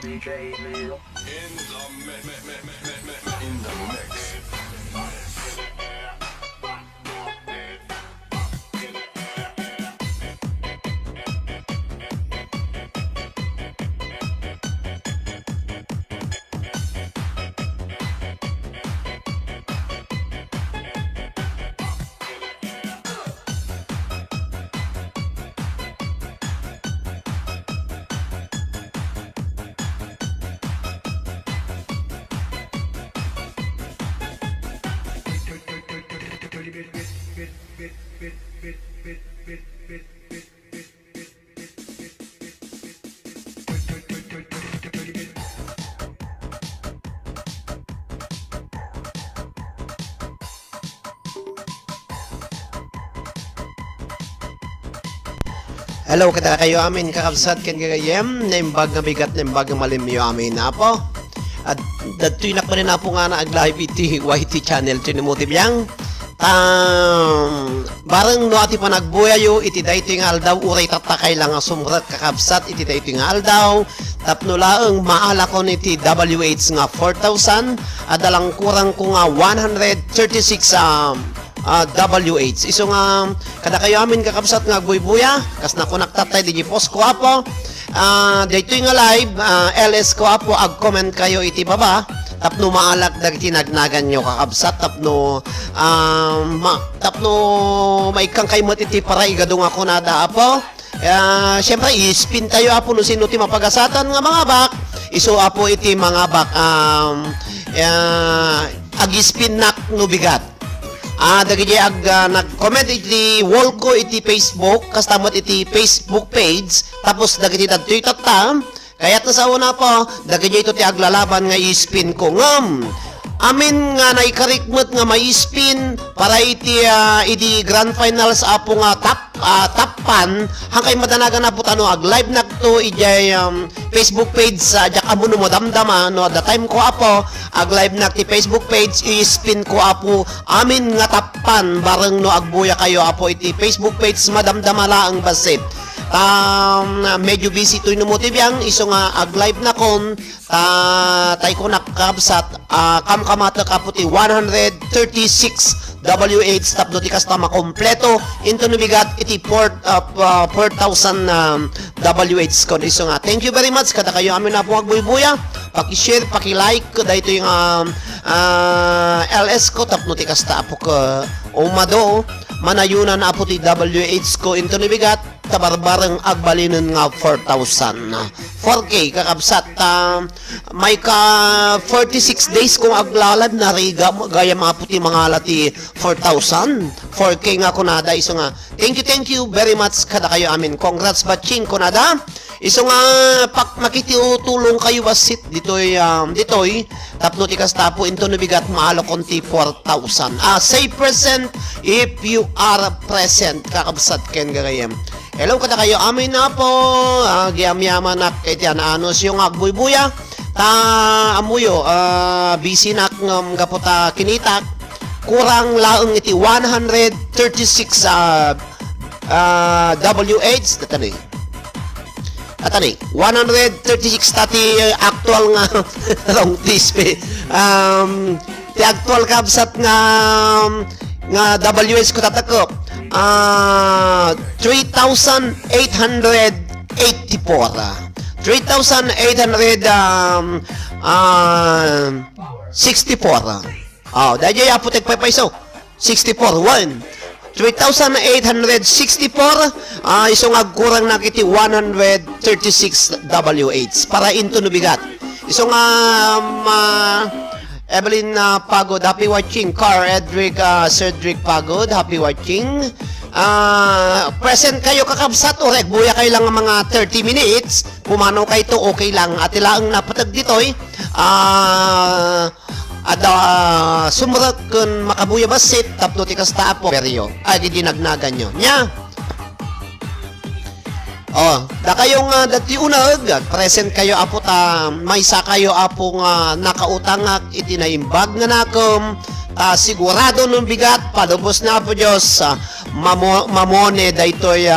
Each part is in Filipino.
In the mix. Hello, kada kayo amin kakabsat ken gagayem na imbag nga bigat na imbag nga malimyo amin na po. At dato'y nakpanin na po nga na ag-live iti YT channel to ni Motibiyang. Barang no ati pa nagbuyayo iti daytoy nga aldaw uray tatakay lang nga sumrat kakabsat iti daytoy nga aldaw. Tapno laeng maala ko niti WH nga 4,000 adalang kurang ko nga 136 WH. Iso nga kada kayo amin kakabsat nga agbuy-buya kas na konaktatay di post ko apo. Daytoy nga live LS ko apo ag-comment kayo iti baba tapno maalak dagiti nagnagan nyo kakabsat tapno tapno maikang kay mo iti para igadong ako nada apo. Siyempre i-spin tayo apo no sino ti mapagasatan nga mga bak. Iso apo iti mga bak ag-spin nak no bigat. Dagiti nag-comment iti wall ko iti Facebook kastamot iti Facebook page tapos dagiti dagtoy tatam kaya't nasa una po dagiti ito ti aglalaban nga i-spin ko ngam amin nga naikarikmot nga mai-spin para iti grand finals apo nga top pan hangkay madanagan na po tano ag-live na to ijay Facebook page sa jak amo no mo damdama no the time ko apo ag-live na ti Facebook page i-spin ko apo amin nga top pan bareng no agbuya kayo apo iti Facebook page madamdama laang basit. Medyo busy to no Motibiyang iso nga ag-live na kon tay ko nakabsat kamkamata ka puti 136 WH tapno ti kasta makompleto into nubigat iti 4,000 WH kon iso nga thank you very much kada kayo amin na po agbuy-buya paki-share paki-like dayto yung LS ko tapno ti kasta apo ka umado manayunan apo ti WH ko into nubigat tabarbarang agbalinan nga 4,000 4K kakabsat may ka 46 days kung aglalad na riga gaya mga puti mga lati 4,000 4K nga kunada iso nga thank you very much kada kayo amin congrats batching kunada iso nga makitutulong kayo basit ditoy tapno ti kastapo into nabigat maalo konti 4,000 say present if you are present kakabsat ken gagayem. Hello kada kayo amin na po giyam-yaman na kay tiyan anos yung agbuy-buya amuyo busy nak ng gaputa kinitak kurang laeng iti 136 WH tatani 136 tati actual nga long display ti actual kabsat nga WH ko tatakop 3,864 dahil apotek pa iso 64 3,864 isong agkurang nakiti 136 WH para into nubigat isong Evelyn Pagod, happy watching. Car Edric Cedric Pagod, happy watching. Present kayo kakabsat o buya kayo lang mga 30 minutes. Pumanaw kayo to okay lang. At ilang napatag ditoy. Sumurat kun makabuya basit tapno tikas taapo peryo. Ay dinagnagan nyo. Nya. Da kayong dati unag, present kayo apo may sa kayo apo nga nakautangak itinaimbag nga nakom, sigurado nung bigat, padubos na po Diyos, mamone daytoy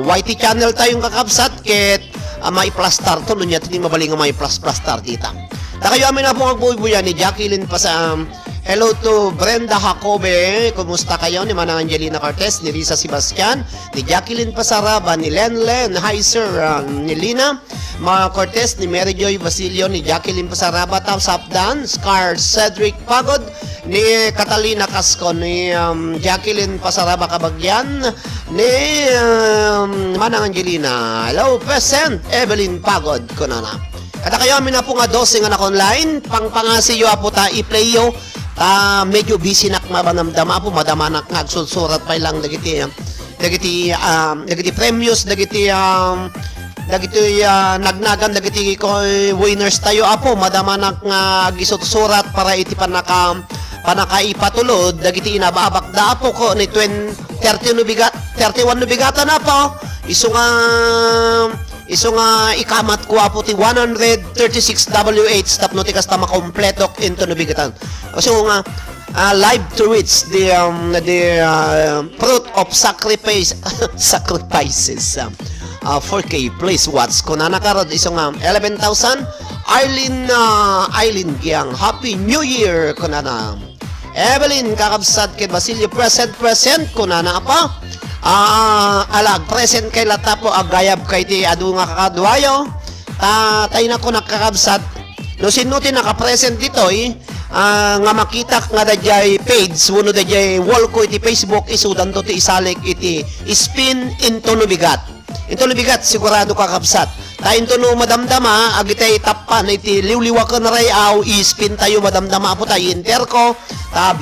YT channel tayong kakabsat ket, maiplastar to nunya tini mabaling nga maiplastar kita. Da kayo amin na po magbubuya ni Jacqueline pa sa hello to Brenda Jacobe, kumusta kayo? Ni Manang Angelina Cortez, ni Risa Sebastian, ni Jacqueline Pasaraba, ni Len, hi sir, ni Lina mga Cortez, ni Mary Joy Basilio, ni Jacqueline Pasaraba, Sapdan, Scar Cedric Pagod, ni Catalina Casco, ni Jacqueline Pasaraba Kabagyan, ni Manang Angelina, hello present, Evelyn Pagod, kunana. Kada kayo amin na po nga 12 nga online, pangpangasiyo po ta i-play yo, medyo busy nak mabanamdama po, madamanak nga agsulsurat pa lang dagiti premiums, dagiti nagnagan, dagiti winners tayo apo, madamanak nga gisutsurat para iti panakaipatulod, dagiti inababak da po ko ni 31 nubigatan na po, iso nga ikamat ko apo ti 136 W8 stop no ti kasta makompletok into nubigatan. So nga live to reach the fruit of sacrifices 4K please watch ko na nakarod iso nga 11,000 Eileen Giang happy new year ko na Evelyn kakabsat kay Basilio present ko na apa alag present kay latapo agayab kay ti adu nga kakadwayo tay na ko nakakabsat no sinuti naka-present dito nga makita nga dayay page suno dayay wall ko iti Facebook isudan to ti isalik iti spin into nubigat sigurado kakabsat tayo to no madamdama agitay tappan iti liwliwa ka na ray aw ispin tayo madamdama po tayo inter ko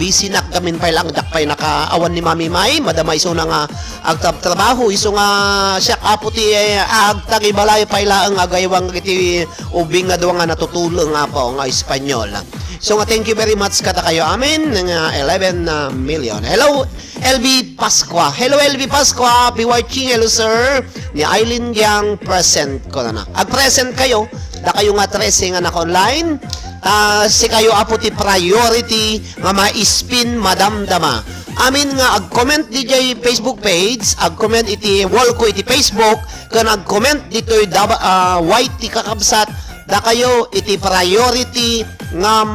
busy nak gamin pa lang dakpay nakaawan ni Mami May madama iso na nga agtrabaho iso nga siya apo ti agtagi balay pa lang agaywang iti ubing nga duwa nga natutulong nga po nga Espanyol. So nga thank you very much kada kayo amin nga 11 million. Hello LB Pasqua. Hello LB Pasqua. Be watching. Hello sir. Ni Eileen Giang present ko na. Ag-present kayo. Da kayo nga 13 nga naka-online. Si kayo apo ti priority nga ma-spin madamdama. Amin nga ag-comment DJ Facebook page, ag-comment iti wall ko iti Facebook, kan ag-comment dito white ti kakabsat, da kayo iti priority nga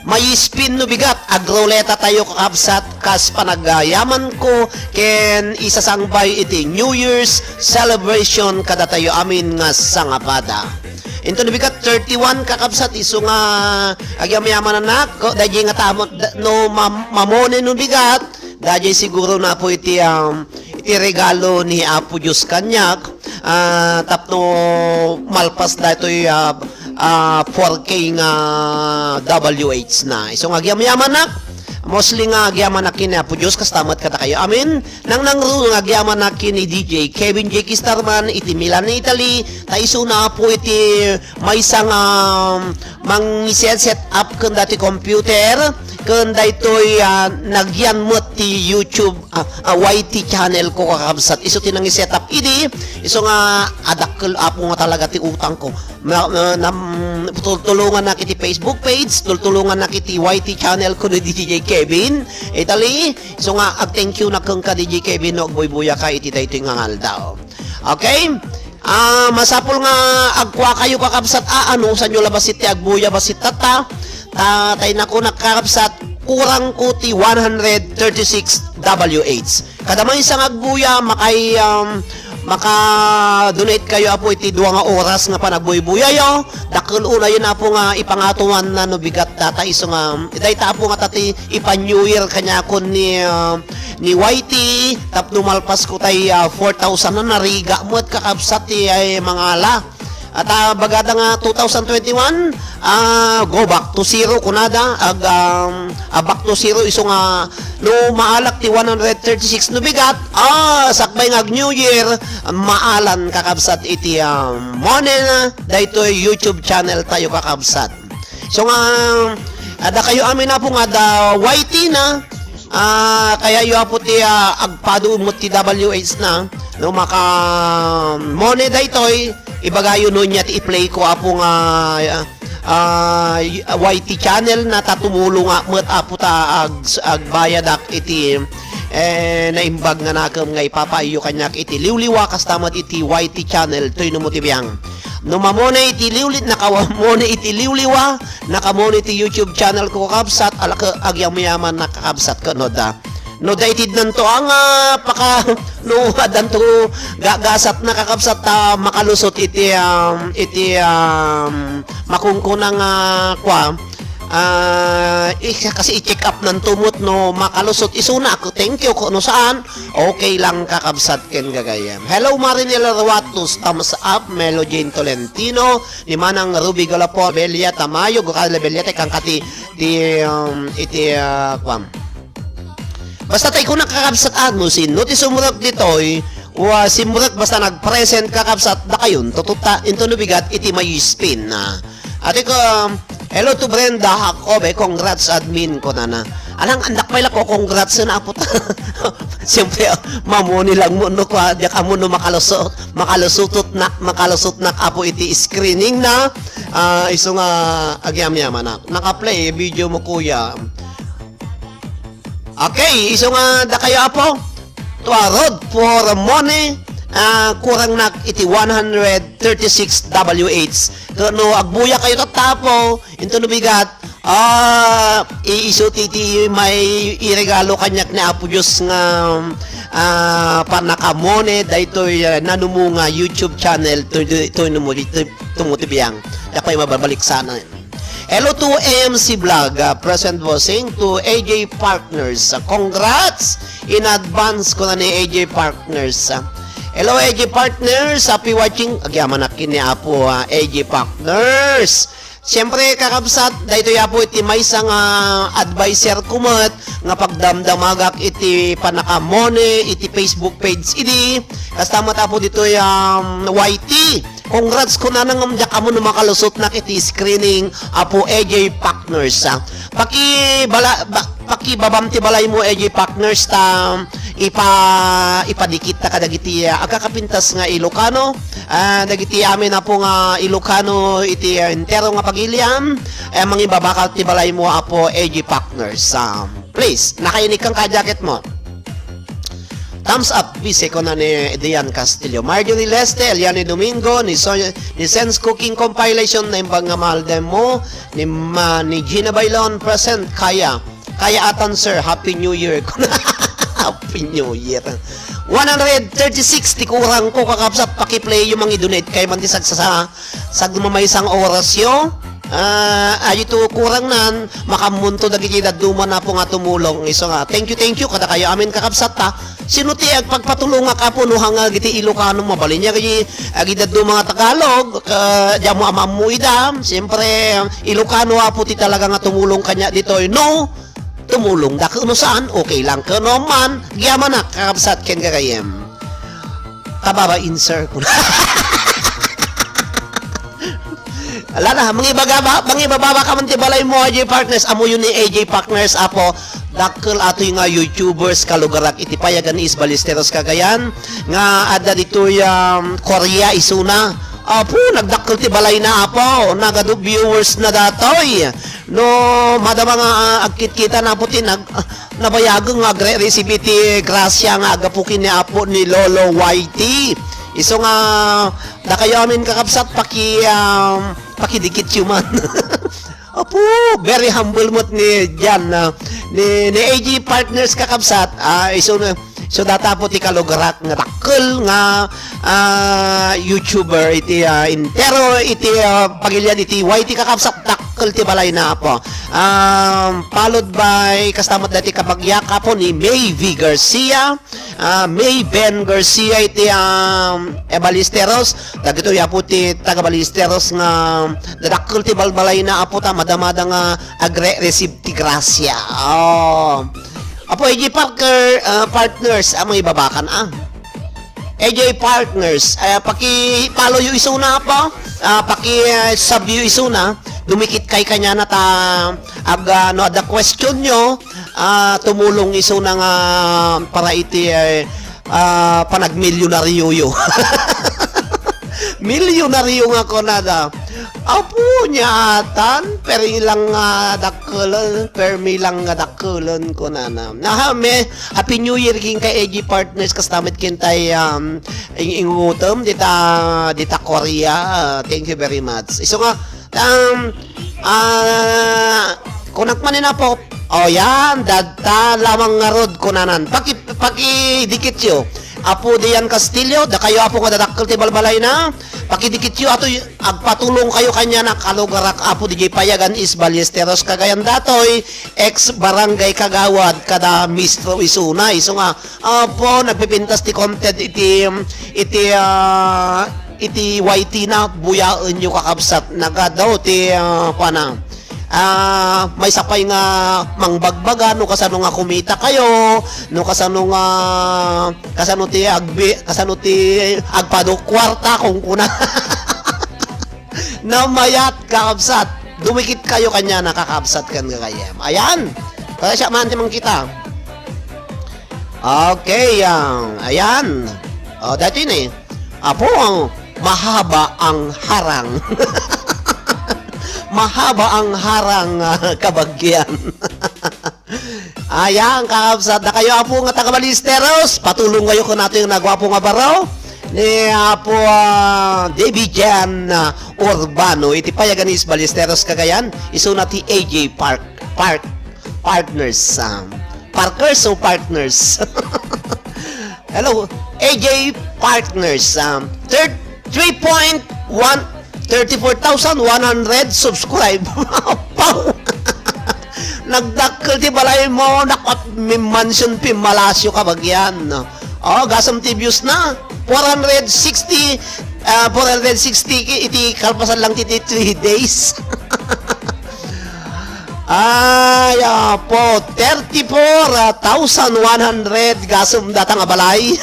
may spin no bigat agroleta tayo kakabsat kas panagayaman ko ken isasangbay iti New Year's celebration kada tayo amin nga sangapada. Into nabigat 31 kakabsat iso nga agyamayaman na ko dayjay nga tamot no mamone no bigat dayjay siguro na po iti regalo ni Apo Diyos kanyak tapno malpas daytoy 4K nga WH na. Iso nga agyamayaman na mostly nga agyaman na kini Apo Diyos kastamat kata kayo amin nang nangro nga agyaman na kini DJ Kevin J. Kistarman iti Milan na Italy taiso na po iti may isang set up kun dati computer kun daytoy nagyan mo ti YouTube YT channel ko kakabsat iso tinang set up idi iso nga adakkel apo nga talaga ti utang ko tulungan na kiti Facebook page tulungan na kiti YT channel ko ni DJ Kevin Italy so nga thank you na kung ka DJ Kevin no buya ka iti daytoy nga ngaldaw okay masapol nga agkwa kayo kakabsat ano sa nyo labas iti agbuya basit tata tay na ko nakakabsat kurang ko ti 136 WH kada may isang agbuya maka-donate kayo apo iti 2 nga oras nga panagbuy-buya yo dakkel una yun apo nga ipangatuan na no bigat data iso nga dayta apo nga tati ipa-New Year kanya kon ni YT tapno malpas ko tay 4,000 na nariga mo at kakabsat ti ay mga ala at bagada nga 2021 go back to zero kunada back to zero iso nga no maalak ti 136 no bigat sakbay nga New Year maalan kakabsat iti money na daytoy YouTube channel tayo kakabsat so nga ada kayo amin na po nga da YT na kaya yu apo ti agpado mo ti WH na no maka money daytoy ibagayo no niya ti i-play ko apo nga YT channel na tatumulong nga met apo ta agbayad iti naimbag nga nakam nga ipapaiyo kanyak iti liwliwa kastamat iti YT channel toy numutibiyang. No mamona iti liwlit nakamona iti liwliwa nakamona iti YouTube channel ko kakabsat alaka agyang mayaman nakakabsat ka no da itid nanto ang no adan to gagasat nakakabsat makalusot iti makungkunang kasi i-check up ng tumot no makalusot isuna ako thank you ko no saan okay lang kakabsat ken gagayam. Hello Marinela Rawatus, thumbs up. Melo Jane Tolentino ni manang Ruby Galapo Belia Tamayo gukala Belia kang kati iti kwam basta tayo ko nakakabsat mo sin no ti sumurak ditoy simurak basta nag-present kakabsat da kayon tututa into nubigat iti may spin na ate ko. Hello to Brenda Jacobe, congrats admin ko na. Alang andak pala ko, congrats na po. Siyempre, mamuni lang mo no kwa, di ka mo no makalusot na apo iti screening na. Iso nga agyam-yaman na. Naka-play video mo kuya. Okay, iso nga da kayo apo. Tuarod for money. Kurang nak iti 136 WH. No agbuya kayo tatapo into nubigat iiso titi may iregalo kanyak ni Apo Diyos nga panakamone daytoy nanumunga YouTube channel to tumutibiyang dapat mababalik sana. Hello to AMC Vlog, present bossing to AJ Partners. Congrats in advance ko na ni AJ Partners. Hello AJ Partners, happy watching. Agyaman na kini Apo AJ Partners. Siyempre kakabsat, dahito yapo iti may isang advisor kumat nga pagdamdamagak iti panakamone, iti Facebook page iti. Kastamat Apo dito yung YT. Congrats ko na nang kamo na makalusot na iti screening Apo AJ Partners. Pakibabamti balay mo AJ Partners ipadikit ta kadagiti agkakapintas nga Ilocano dagiti amin na po nga Ilocano iti entero nga pagilyam mangi babakal ti balay mo Apo AJ Partners. Please nakainik kang ka-jacket mo. Thumbs up, bise ko na ni Dian Castillo. Marjorie Leste, Eliane Domingo, ni Sense Cooking Compilation na imbang nga mahal mo, ni Gina Bailon, present, kaya atan sir, Happy New Year. Happy New Year. 136, ti kurang ko kakapsat, pakiplay yung mga donate kay mantisag sa gumamayisang orasyon. Ayito kurang nan makamunto dagiti daduma na po nga tumulong iso nga thank you kada kayo amin kakabsat ta sino ti agpagpatulong nga kapo no hanga giti Ilocano mabalin niya kay agidaduma nga Tagalog diamo amamu idam siyempre Ilocano apo ti talaga nga tumulong kanya dito no tumulong da kuno saan okay lang kuno man giyaman na kakabsat ken kagayem tababa insert ko ala na, mga ibababa ka man ti balay mo AJ Partners, amo yun ni AJ Partners Apo, dakkel ato yung YouTubers kalugarak iti payagan is Balisteros Cagayan nga ada dito yung Korea isuna Apo, nagdakkel ti balay na Apo, nagado viewers na datoy no, madama nga agkit-kita na po nabayagang agre-receive ti grasya nga agapukin ni Apo ni Lolo YT iso nga da kayo amin kakabsat pakidikit human. Apo, very humble mo't ni Jan ni AG Partners kakabsat so data po ti kalugarak nga dakkel nga YouTuber iti intero iti pagilyan iti YT kakabsat dakkel ti balay na po followed by kastamat dati kabagyak po ni May V. Garcia May Ben Garcia iti Balisteros dagito ya po ti taga Balisteros nga dakkel ti balbalay na apo ta madamada nga agre-receive ti grasya Apo AJ Partners mga ibabakan AJ Partners paki-follow yung isuna po paki-sub yung isuna dumikit kay kanya na ada question nyo tumulong isuna nga para iti panagmilyonaryo yo milyonaryo nga ko nada Apo niya atan, perilang permi lang nga dakulan ko na na. Happy New Year king kay AG Partners kastamit kintay ingutom dita Korea. Thank you very much. So nga kunak man na po. Oh yan, data lamang nga rod kunanan. Pakidikit yo. Apo Dian Castillo, da kayo apo nga dadakkel ti balbalay na. Pakidikit yo ato agpatulong kayo kanya na kalugarak apo DJ Payagan is Ballesteros Cagayan datoy ex barangay Kagawad kada Mistro Isuna. Iso nga apo nagpipintas ti content iti YT na buyaan nyo kakabsat nagadaw ti may sapay nga mangbagbaga no kasano nga kumita kayo no kasano ti agpado kwarta kung kuna na mayat kakabsat dumikit kayo kanya nakakabsat kan kagayam ayan kaya siya man timang kita okay ayan dati ni apo mahaba ang harang mahaba ang harang kabagyan. Ayan, kakabsat na kayo apo nga taga Ballesteros. Patulong kayo kung nato yung nagwapo nga baraw. Ni apo David Jan Urbano. Iti Payagan is Ballesteros Cagayan. Iso na ti AJ Partners. Parkers o Partners? Hello, AJ Partners. 34,100 subscribe. Nagdakkel ti balay mo nakot mansion pi malasyo kabagyan. Gasam ti views na 460 iti kalpasan lang ti 3 days. Ay po 34,100 gasam datang abalay.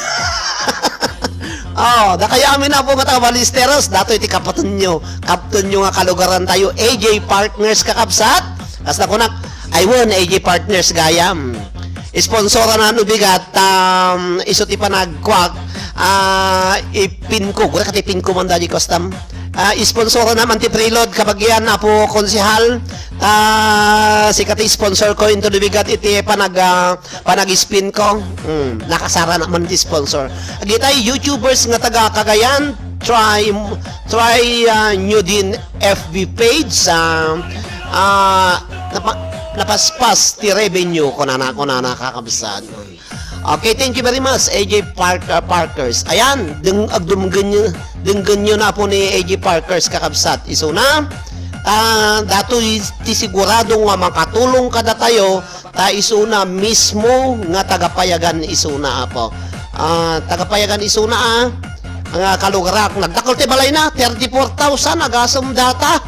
Da kaya amin na po nga taga Ballesteros, dato iti kapton nyo nga kalugaran tayo, AJ Partners kakabsat, kas na kunak, I won AJ Partners gayam, sponsora na nubigat, iso ti panagkwag, ipin ko, gura kati ipin ko man dali custom, sponsora naman ti preload kapag yan, apo konsihal, si kati sponsor ko into nubigat iti panag-spin ko, nakasara naman ti sponsor. Agitay YouTubers nga taga Cagayan, try nyo din FB page, napaspas ti revenue ko na nakakabsad. Okay, thank you very much AJ Parkers. Ayan, denggan nyo na po ni AJ Parkers kakabsat. Iso na dato ti sigurado nga makatulong kada tayo iso na mismo nga tagapayagan iso na po. Tagapayagan iso na ang kalugarak nagdakol ti balay na 34,000 agasam data.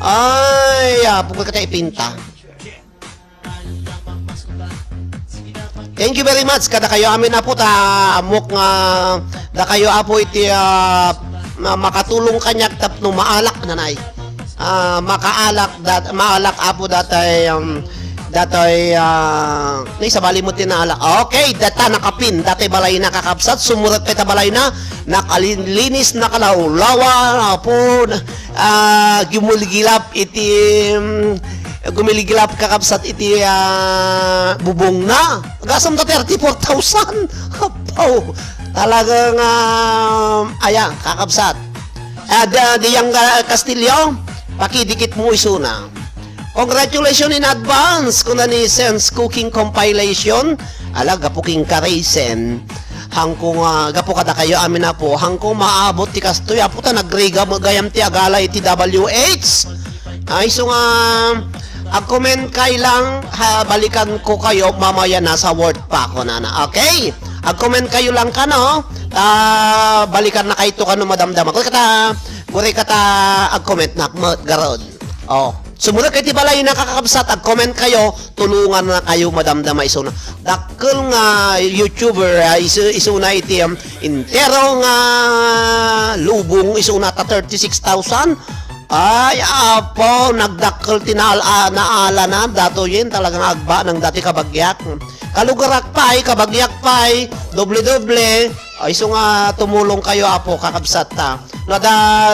Ay, pugod ka tayo ipinta. Thank you very much kada kayo amin na po amok nga da kayo apo iti makatulong kanyak tapno maalak nanay. Maalak apo datay sa bali mo tinaalak. Okay, data nakapin datay balay na kakabsat sumurat peta balay na nakalinis nakalawlawa apo gumiligilap kakabsat iti bubong na gasam ta 34,000 apaw talagang ayan kakabsat diyang Castillo pakidikit mo isuna. Congratulations in advance kung ni Sense Cooking Compilation gapuking karisen hangkong gapo kada kayo amin na po hangkong maabot ti kastoy apo ta nagrega magayam ti agala iti WH ay so nga comment kay lang balikan ko kayo mamaya nasa word pa ako na okay comment kayo lang ka no balikan na kayo to ka no madamdam ako guri kata comment na garod sumunod kay ti balay na kakabsat comment kayo tulungan na kayo madamdama iso na dakkel nga YouTuber iso na iti intero nga lubong iso na ta 36,000 Ay, apo, nagdakkel naala na, dato yun talagang agba ng dati kabagyak. Kalugarak pay, kabagyak pay, doble-doble. Ay, so nga tumulong kayo, apo, kakabsat ta. No,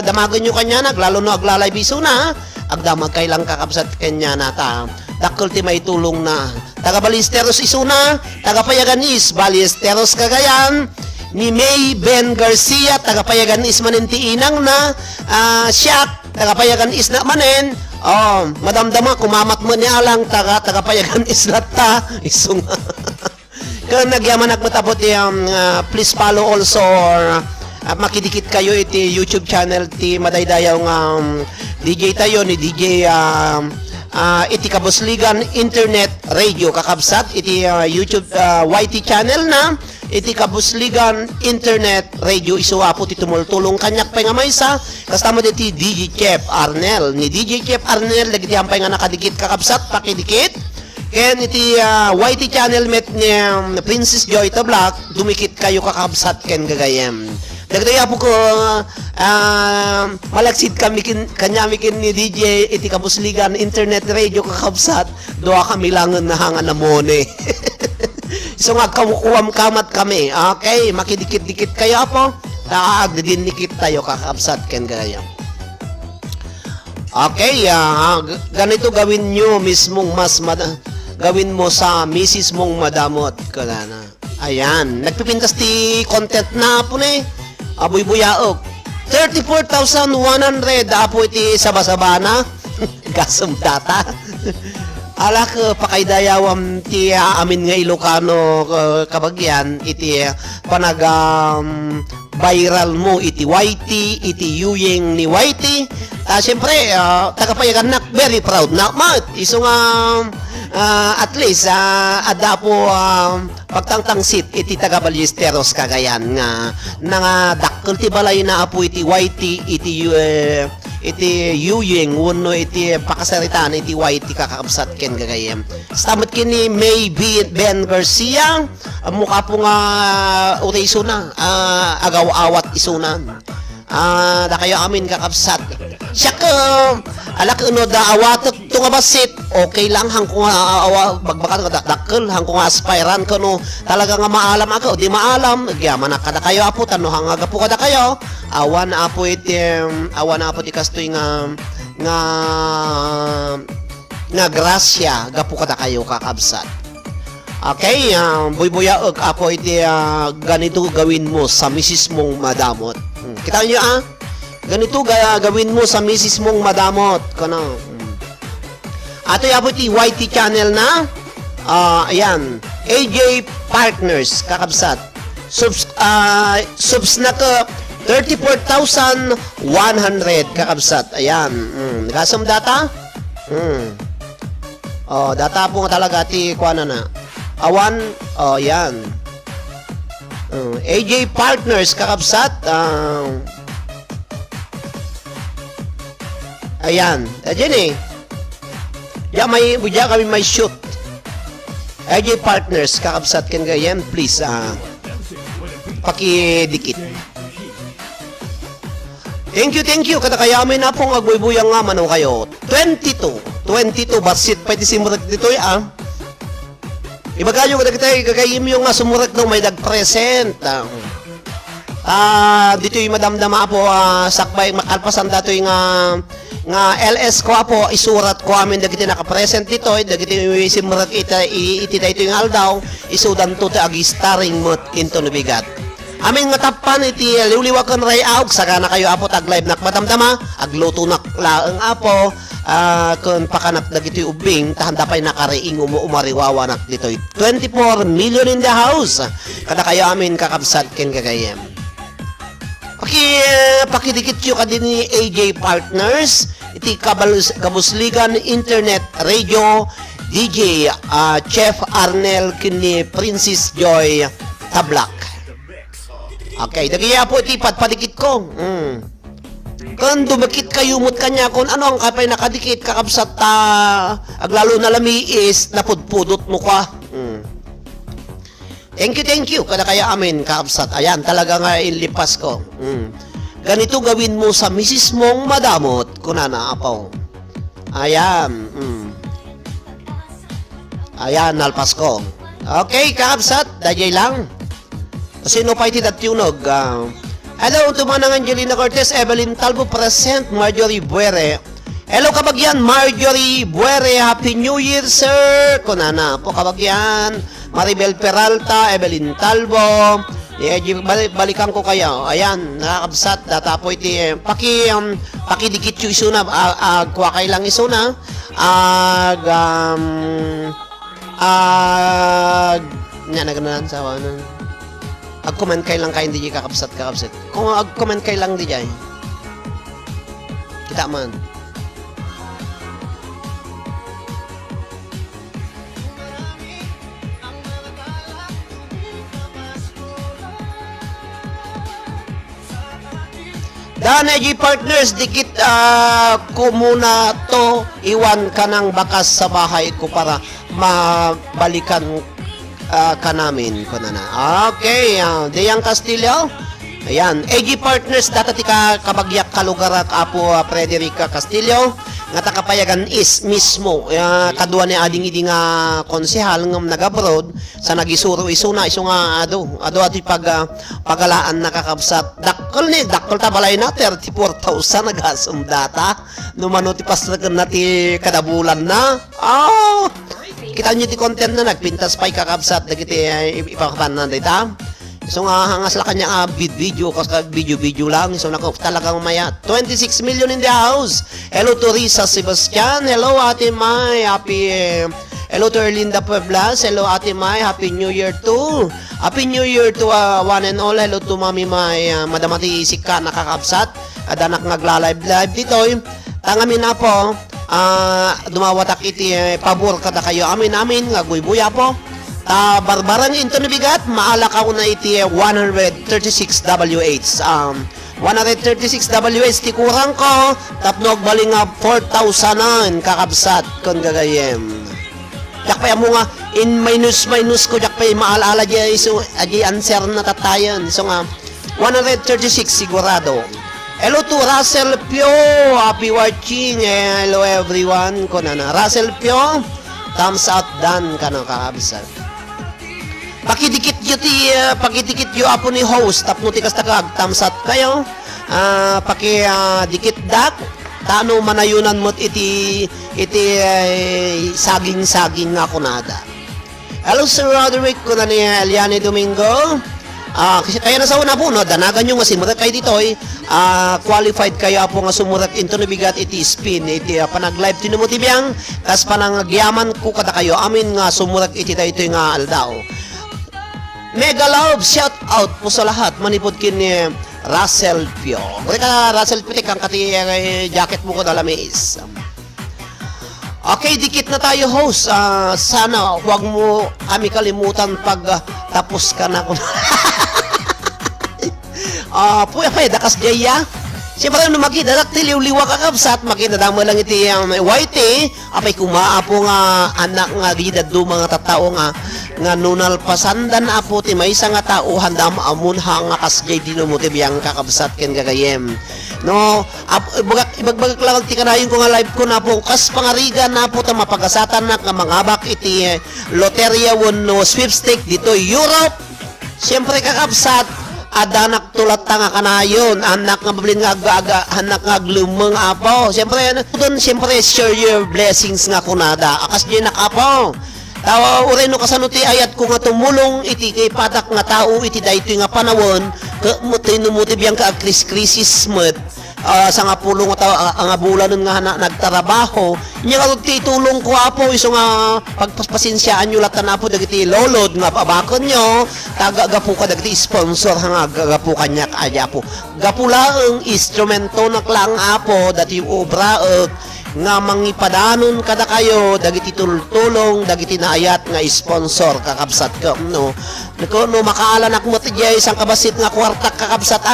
damagan nyo kanya, naglalo no, aglalay biso na. Agdamag kay lang kakabsat kanya na ta. Dakkel ti may tulong na. Taga Ballesteros isuna, taga Payaganis, Ballesteros Cagayan. Ni May Ben Garcia, taga Payaganis maninti inang na. Siya, taga Payaganis na manin. Oh, madamdama kumamat mo niya lang taga Payaganis na ta. Isung. Kung nagyaman nagmatapot please follow also or makidikit kayo iti YouTube channel ti Madaydayaw ng DJ tayo ni DJ iti Kabusligan Internet Radio kakabsat iti YouTube YT channel na iti Kabusligan Internet Radio isuapo ti tumultulong kanyak pa nga maysa kasama iti DJ Chef Arnel ni DJ Chef Arnel dagiti hampay nga nakadikit kakabsat pakidikit ken iti YT channel met ni Princess Joy Tablack dumikit kayo kakabsat ken gagayem dagdaya po ko malaksit kami kanya mikin ni DJ iti Kabusligan Internet Radio kakabsat doa kami langan na hanga na mone. So nga kamukuwam kamat kami. Okay, makidikit-dikit kayo po. Didikit tayo kakabsat ken gaya. Okay, ganito gawin nyo mismong gawin mo sa misis mong madamot. Kalana. Ayan, nagpipintas ti content na po ni. Abuy-buyaok. 34,100 apo iti sabasaba na. Gasam data. Alak pakaydayawam ti amin nga Ilocano kabagyan iti panag viral mo iti YT iti Yuyeng ni YT. Siyempre tagapayagan nak very proud na mat iso nga at least ada po pagtangtangsit iti taga Ballesteros Cagayan nga dakkel ti balay na apo iti YT iti Yuyeng wano iti pakasaritaan iti YT kakakabsat ken gagayem. Stamat kini May Ben Garcia mukha po nga uri isuna agaw-awat isuna. Da kayo amin kakabsat. Siya ka alak no da awatot tunga basit okay lang hang kung bagbakan ka dakkel hang kung aspiran ka no talaga nga maalam ako di maalam gyaman kada kayo apo tanno hang aga po kada kayo awan apo ti kastoy nga grasya gapo kada kayo kakabsat. Okay, buy-buyaog apo iti ganito gawin mo sa misis mong madamot. Kita niyo ganito gawin mo sa misis mong madamot kono. Ato yapo ti YT channel na ayan AJ Partners kakabsat subs na ka 34,100 kakabsat ayan gasam data data po talaga ti kuana na awan yan AJ Partners kakabsat ayan dyan kami may shoot AJ Partners kakabsat ken gayan please pakidikit. Thank you kada kayamin na pong agbuybuyang nga manaw kayo 22 basit pa iti simurak dito iba kayo kada kita gagayim yung nga sumurak daw may nag-present dito yung madamdama po sakbay makalpasan dato yung nga LS ko po isurat ko amin dagiti naka-present dito dagiti simurak iti ito yung aldaw isudan to ti agistaring mot into nubigat amin nga tapan iti liwliwakan ray aug saka na kayo apo tag live nak madamdama agluto nak laeng apo kung pakanap dagiti ubing tahanda pa'y nakariing umariwawa nak dito 24 million in the house kada kayo amin kakabsat ken gagayem. Pakidikit yung kadin ni AJ Partners iti Kabusligan Internet Radio DJ Chef Arnel kini Princess Joy Tablack. Okay, dagaya po iti padikit ko kung dumakit kayo mut kanya kung ano ang kapay nakadikit kakabsat aglalo na lamiis napudpudot mo ka. Thank you kada kaya amin kakabsat ayan talaga nga ilipas ko ganito gawin mo sa misis mong madamot. Kunana, apo. Ayan. Ayan, nalpas ko. Okay, kakabsat. Dajay lang. Sino pa iti tunog? Hello, tumanang Angelina Cortez, Evelyn Talbo present, Marjorie Buere. Hello, kabagyan, Marjorie Buere. Happy New Year, sir. Kunana po, kabagyan. Maribel Peralta, Evelyn Talbo. Balikan ko kayo. Ayan, nakakabsat. Datapo iti, pakidikit yung isuna. Kuha kayo lang isuna. Naganahan sa wanan. Ag-comment kayo lang kayo, hindi kakabsat. Kung ag-comment kayo lang, di jay. Kita man. Daneji Partners, dikit ko muna to, iwan ka ng bakas sa bahay ko para mabalikan ka namin. Okay, Deyang Castillo. Ayan, AG Partners, dati ka kabagyak kalugarak apo Frederica Castillo. Nga takapayagan is mismo kadua ni ading idi nga konsehal ng nag-abroad sa nagisuro iso nga ado ati pagalaan nakakabsat dakkel ta balay na 34,000 nagasum data numano ti pasraken na ti kadabulan na kita nyo ti content na nagpintas pa'y kakabsat dagiti ipakapan na dita. So nga hangas la kanya video kasi video lang. So nako talagang maya 26 million in the house. Hello to Risa Sebastian. Hello Ate Mai. Happy hello to Erlinda Pueblas. Hello Ate Mai. Happy New Year too. Happy New Year to one and all. Hello to Mami Mai. Madam Ati Isika nakakabsat. Adanak nagla-live dito. Tangamin na po. Dumawatak iti pabor kada kayo amin nga guybuya po. Barbarang into nabigat, maala ka na iti 136 WH. 136 WH ti kurang ko, tapnog baling 4,000 kakabsat kung gagayem. Yak pa mo nga, in minus ko, yak pa maalaala dyan, so adi answer na tatayan. So nga, 136 sigurado. Hello to Russell Pio, happy watching. Hello everyone, kunana. Russell Pio, thumbs up dan ka ng kakabsat. Pakidikit yu apo ni host tapno ti kastagag thumbs up kayo. Dikit dak tano manayunan mo't iti saging nga kunada. Hello Sir Roderick kuna ni Eliane Domingo. Kasi kaya na sa una po, no, danagan nyo nga simurat kayo dito, qualified kayo po nga sumurat into nabigat iti spin, iti panag-live tinumutibiyang, kas panangagyaman ko kada kayo, amin nga sumurat iti tayo ito nga aldaw. Mega love, shout out po sa lahat, manipod kin ni Russell Pio. Mereka Russell Pio, kang kati jacket mo ko dalamis. Okay, dikit na tayo host. Sana huwag mo kami kalimutan pag tapos ka na. Puya pa, dakas jaya. Siyempre, nung makita, tiliw-liwa kakabsat, makita damo lang iti white apay kumaapo nga anak nga didad do mga tatao nga nunal pasandan apo ti may isa nga tao handa maamun nga kasjay dino mo ti biyang kakabsat ken gagayem. No, ibagbaga lang ti kanayon ko nga live ko na po kas pangarigan na po ta mapagasatan na nga mangabak iti loteria no sweepstake dito Europe. Siyempre kakabsat adanak tulat nga kanayon anak nga bablin nga aga anak nga glumeng apo siyempre doon siyempre share your blessings nga kunada akas di nakapo tawa uray no kasanuti ayat ko nga tumulong iti kay patak nga tao iti dayto nga panawon muti biyang ka krisis met sa nga pulong nga tao ang bulan nga nagtrabaho nya nga titulong ko apo iso nga pagpasensyaan nyo latan apo dagiti lolod nga pabakon nyo tagagapu ka dagiti sponsor nga gapu kanya kaya po gapula ang instrumento na klang apo dati obra nga mangipadanon kada kayo dagiti tulong dagiti naayat nga sponsor kakabsat ka no makaalanak mo ti isang kabasit nga kwartak kakabsat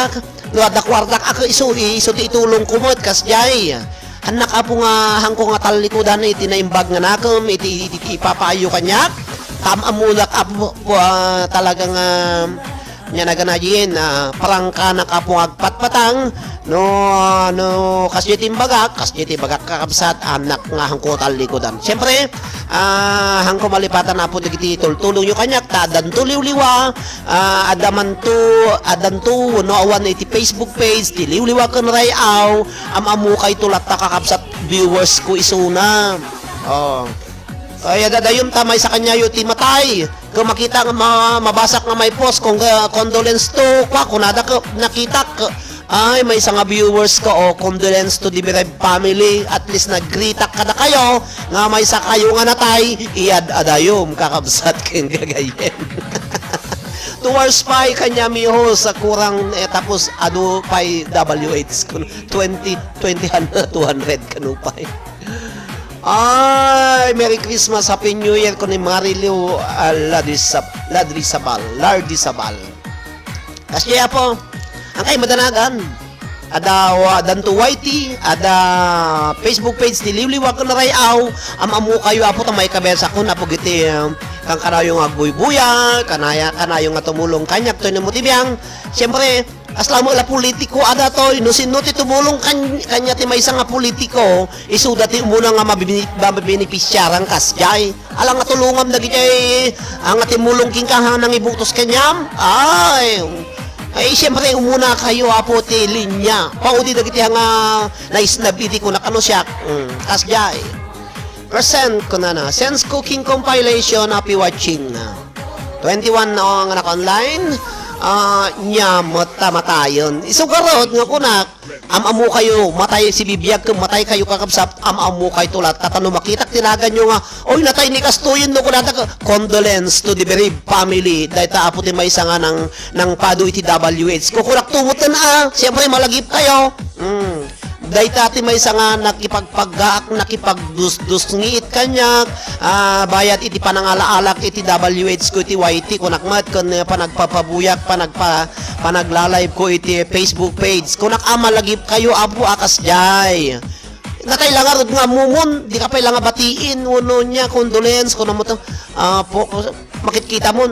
no ada kwartak ako iso ti itulong kumot kas jay anak apo nga hangko nga talikudan iti naimbag nga nakom iti ipapayo kanyak tamamulak apo talagang nya naganayin parangka nakapungag patpatang no kasjeti bagak kakabsat anak nga hangkotal likodan. Siyempre hangko malipatan na po dagiti tultulong yung kanyak ta adanto liwliwa adanto no awan iti Facebook page ti liwliwa ken rayaw amamu kay tulat ta kakabsat viewers ko isuna. Kaya dadayom tamay sa kanya yung timatay. Kung makita nga mabasak nga may post, kung condolence to, kung nakita ay may isang viewers ko o condolence to the bereaved family, at least nagritak ka na kayo nga may isa kayo nga natay, iyad-adayom kakabsat ken gagayen. 2 hours pa kanya miho sa kurang tapos ado pay WH 20 200 kanupay. Ay, Merry Christmas, Happy New Year ko ni Marilu Lardisabal. Kasi po, ang kay madanagan, ada danto YT, ada Facebook page ni Liwliwa ko na rayaw, amamu kayo apo tamay kabesa ko na pugiti kang kanayong agbuy-buya, kanayong nga tumulong kanyak to ni mutibiyang. Siyempre, aslamo la politiko ada to no sinuti tumulong kanya ti may isang nga politiko isuda ti umuna nga mabenepisyaran kasjay alang nga tulungam dagiti ang timulong king nang ibutos kanyam ay siyempre umuna kayo apo ti linya paudi dagiti nga naisnabiti ko na kano siya kasjay present ko na sense cooking compilation happy watching 21 nga naka-online nya matayon isugarot nga kunak amamu kayo matay si bibiyag kung matay kayo kakabsat amamu kay tulat katano makita tinagan nyo nga oy natay ni kastuyin no kunata condolence to the bereaved family dahil taapo ti may isa nga ng pado iti WH kukunak tumutan siyempre malagip kayo dahil tati may isa nga nakipagdus ngiit kanyak bayat iti panangalaalak iti WH ko iti YT kunakmat kun panagpapabuyak panagla-live ko iti Facebook page kunak malagip kayo apo akas jay nakailangan nga mumon di ka pailangan batiin uno niya condolence kuno mo to makikita mo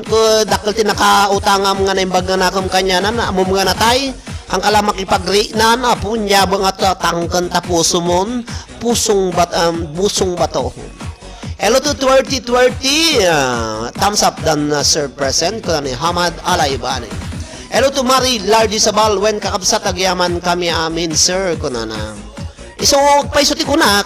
dakkel ti nakautangam nga naimbaga nakam kanya na amom nga natay ang kala makipagri na po niya mga tangkan ta puso mon busong bato. Hello to 2020 thumbs up dan sir present ko ni Hamad Alaybani. Hello to Mari Lardisabal when kakabsat agyaman kami amin sir ko na iso paisuti ko na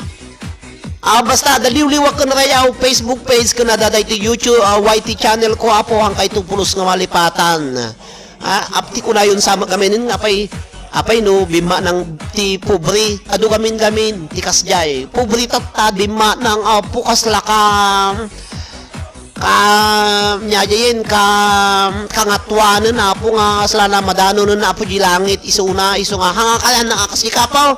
basta daliwliwag ko na rayaw Facebook page ko na daday ti YouTube YT channel ko apo ang kay tupulos nga malipatan. Apti ko na yun sama gaminin apay no bima ng ti pobre adu gamin ti kasjay pobre tatta bima ng pukas lakam nyajayin kangatwanan na po nga salana madano na po di langit iso nga hanga kaya nakakasikapaw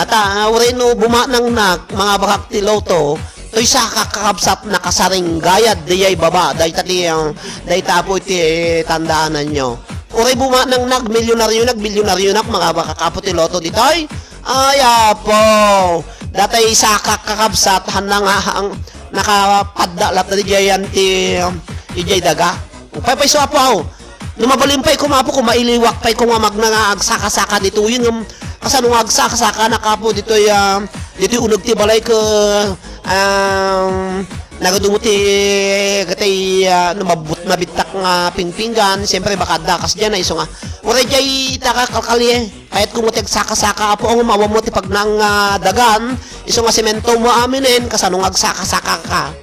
at uri no buma ng mga bakak ti loto to'y sa kakakabsat na kasaring gayad diyay baba dahi tapo iti tandaanan nyo uri buma ng nagmilyonaryo mga kakapot loto ditoy po datay sa kakakabsat hanang nakapadda lat na diyayan ti ijay daga pay so apo numabalimpay ko mapo kung mailiwak pay ko nga magnangagsaka-saka dito yun kasano agsaka-saka na kapo ditoy unog ti balay ko nagadumuti katay mabitak nga pingpinggan siyempre baka dakas dyan iso nga uray jay itakakalkali kahit kumutig saka-saka po ang mawamot pag nang dagan iso nga semento mo aminin kasano agsaka-saka ka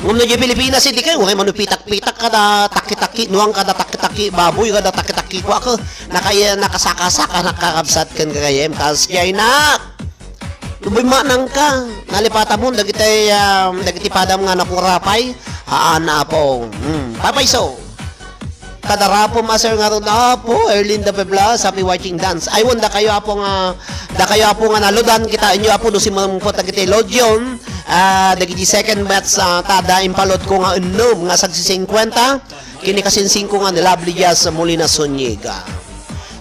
ngum na jay Pilipinas hindi kayo manupitak-pitak kada taki-taki nuang kada taki-taki baboy kada taki-taki ko ako nakasaka-saka nakakabsat kan kagayem kas jay na luboy manang ka nalipata mo dagiti padam nga nakurapay na po papay so kadarapo maser nga ron po Erlinda Peblas happy watching dance ay wanda kayo apo nga naludan kita inyo apo no si mampo dagiti lodyon dagiti second batch tada impalot ko nga unom nga sagsi 50 kini kasin 5 nga lovely jazz Molina Soniega.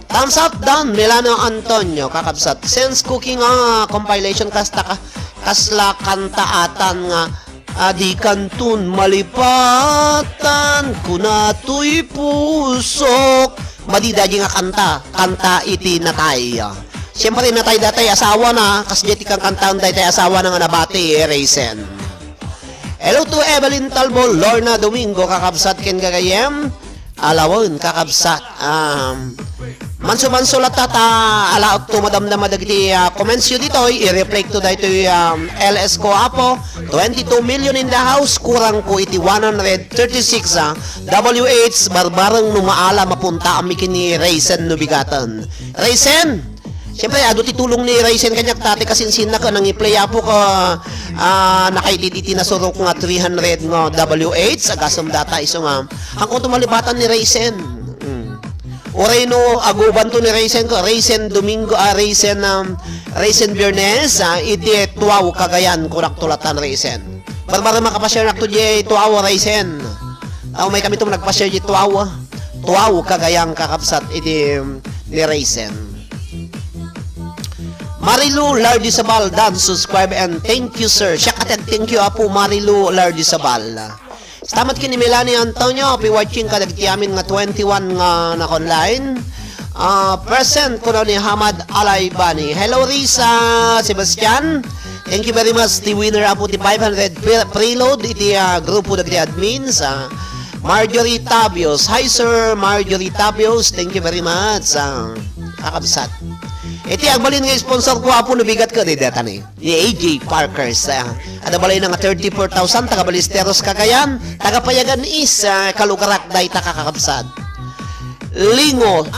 Thumbs up down, Milano Antonio, kakabsat. Sense cooking compilation kasla kanta atan nga Adi kantun malipatan kunato'y pusok. Madidaji nga kanta iti natay. Siyempre natay datay asawa na, kasi jeti kang kantaan datay asawa na nga nabati, Raysen. Hello to Evelyn Talbo, Lorna Domingo, kakabsat ken gagayem. Alawon, kakabsat. Manso-manso latata, alaot to madamdama dagiti comments yun dito, i-reflect to dito LS ko apo, 22 million in the house, kurang ko iti 136 WH, barbarang numaala mapunta amikin ni Raysen Nubigatan. Raysen, siyempre, ti tulong ni Raysen kanyak tate kasinsin na ka nang i-play apo ka nakaititi na surok nga 300 nga WH, agasam data iso nga. Hangkong tumalibatan ni Raysen. Oray no, aguban to ni Raysen ko, Raysen Domingo, Raysen Bernes, iti tuwaw kagayan, kurak tulatan Raysen. Barbara makapashare na to di tuwaw Raysen. May kami itong nagpashare di tuwaw kagayang kakapsat iti ni Raysen. Marilu Lardisabal, dan subscribe and thank you sir. Siya katag thank you apo Marilu Lardisabal. Salamat kini Melanie Antonio, watching ka nagtiamin nga 21 nga na-online. Present ko na ni Hamad Alaybani. Hello Risa Sebastian. Thank you very much. The winner apo ti 500 preload iti grupo nagti admins. Marjorie Tabios. Hi sir, Marjorie Tabios. Thank you very much. Kakabsat. Iti agbalin nga sponsor ko apo nabigat ka di data ni AJ Parkers. Ada balay nga 34,000 taga Balisteros Cagayan, taga Payagan is Kalugarak day kakakabsad. Lingo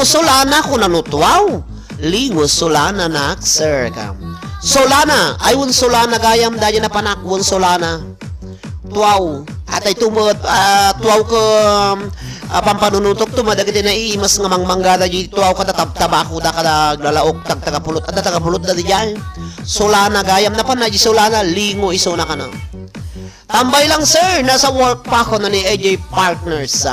Solana ko nanutwaw. Lingo Solana nak sir ka. Solana, ayun Solana gayam daya na panakwon Solana. Tuaw. Atay tumot tuaw ko pampanunutok to madagiti na iimas nga mangmanggada di tuaw kada tabako da kada lalaok tagapulot ada tagapulot da diyan. Solana gayam na pa na di Solana lingo iso na kana. Tambay lang sir, nasa work pa ako na ni AJ Partners.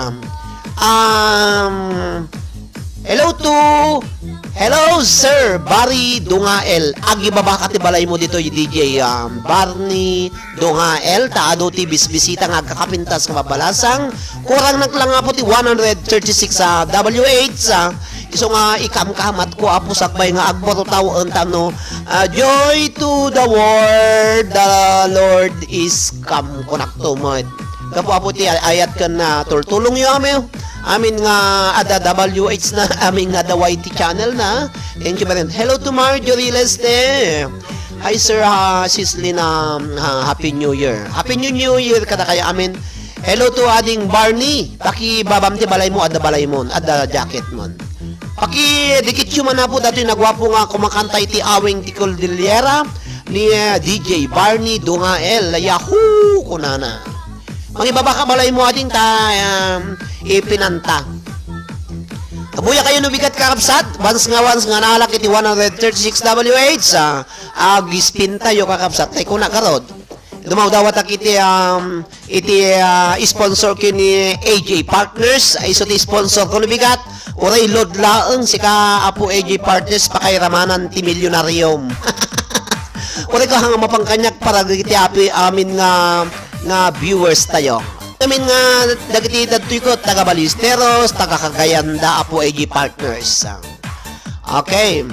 Hello sir, Barry Dungael. Agi baba ka ti balay mo dito DJ Barney Dungael. Taado ti bisbisita nga kakapintas nga mabalasang. Kurang naglang po ti 136 WH. Iso nga ikamkamat ko apo sakbay nga agbaro tao ang tano. Joy to the world, the Lord is come. Konakto mo. Kapo apo ti ayat ka na tultulong yo ame. Amin nga ada WH na amin nga the YT channel na. Thank you very much. Hello to Marjorie Leste. Hi sir, Sisley na Happy New Year. Happy New Year kada kaya amin. Hello to ading Barney. Paki babam ti balay mo ada balay mo, ada jacket mo. Paki dikit man na po dati nagwapo nga kumakanta iti awing ti Cordillera ni DJ Barney Dungael. Yahoo kunana. Mangibaba ka balay mo ating ipinanta. Kabuya kayo nubigat kakapsat. Once nga nalak iti 136 WH. Agispin tayo kakapsat. Tay kuna karod. Dumaw dawat ak iti sponsor ko ni AJ Partners. Ay so ti sponsor ko nubigat. Uray load laeng si ka apo AJ Partners pakairamanan ti milyonaryom. Uray ka hanga mapangkanyak para iti amin nga viewers tayo. Amin nga dagiti dadtoy ko taga Balisteros, taga Cagayan da apo AG Partners. Okay.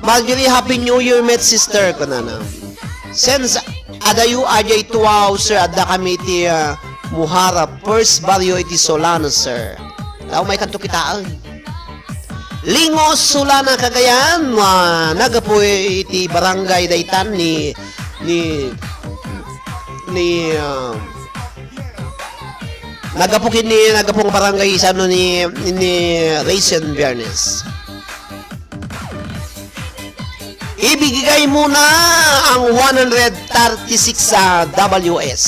Marjorie, Happy New Year met sister ko na. Since adayu ajay tuwaw sir ada kami iti Muhara first barrio iti Solano sir. Tao may kanto kitaan. Lingo Solana Cagayan, nagapo iti barangay daytan ni nagapong barangay isano ni Raysen Bernes. Ibigay muna ang 136 WS.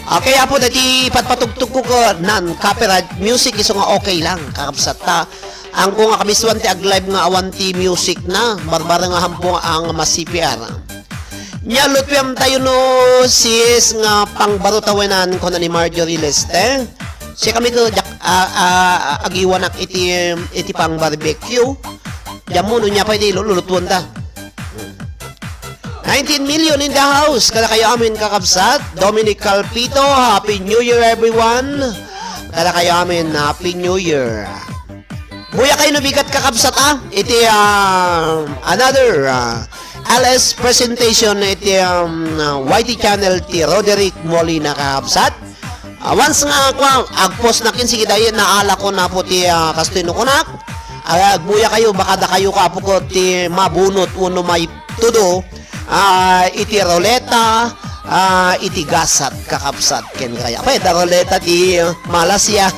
Okay, apo dati patpatugtog ko nan copyright music iso nga okay lang kakapsat ta. Ang ko nga kamiswan ti ag-live nga awanti music na barbara nga hampong ang mas-CPR. Nya lutwem tayo no sis nga pangbarutawenan ko na ni Marjorie Leste. Siya kami ko agiwanak iti pang barbecue. Jamuno niya pa iti lulutuan ta. 19 million in the house. Kada kayo amin kakabsat. Dominic Calpito, Happy New Year everyone. Kada kayo amin, Happy New Year. Buya kayo nabigat kakabsat Iti another LS presentation iti YT channel ti Roderick Molina kakabsat. Once nga ako, agpost na kin sige dahi naala ko na po ti kastino kunak. Agbuya kayo, baka da kayo kapo ko ti mabunot uno may tudo. Iti roleta, iti gasat kakabsat ken kaya. Apay, da roleta ti Malasya.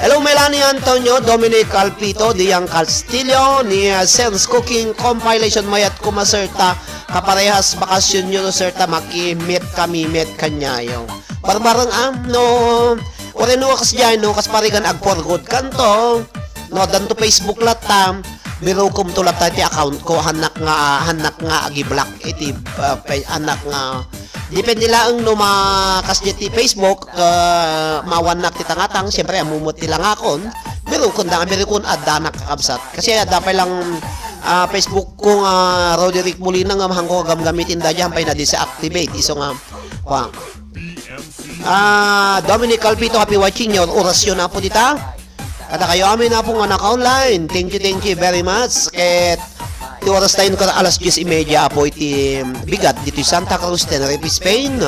Hello, Melanie Antonio, Dominic Calpito, Diang Castillo, ni Sense Cooking Compilation Mayat Kumaserta, kaparehas bakasyon nyo, Serta, maki-meet kami, meet kanyayo. Barbarang no, oreno kas dyan, no, kas parigan agporgod kanto, no, danto Facebook latam, biro kum tulat tayo account ko, hanak nga agi-block, iti, anak nga, depende lang no makas ti Facebook, mawanak ti tangatang, siyempre amumot ti lang akon, biro kun adanak kakabsat, kasi dapay lang, Facebook ko nga Roderick Molina nga mahang ko gamgamitin da dyan, pay na disactivate, iso nga, Dominic Calpito, happy watching your orasyon na po dita. Kada kayo amin na po nga naka-online. Thank you very much. At ti oras tayo ka alas 10:30 po iti bigat dito Santa Cruz, Tenerife, Spain.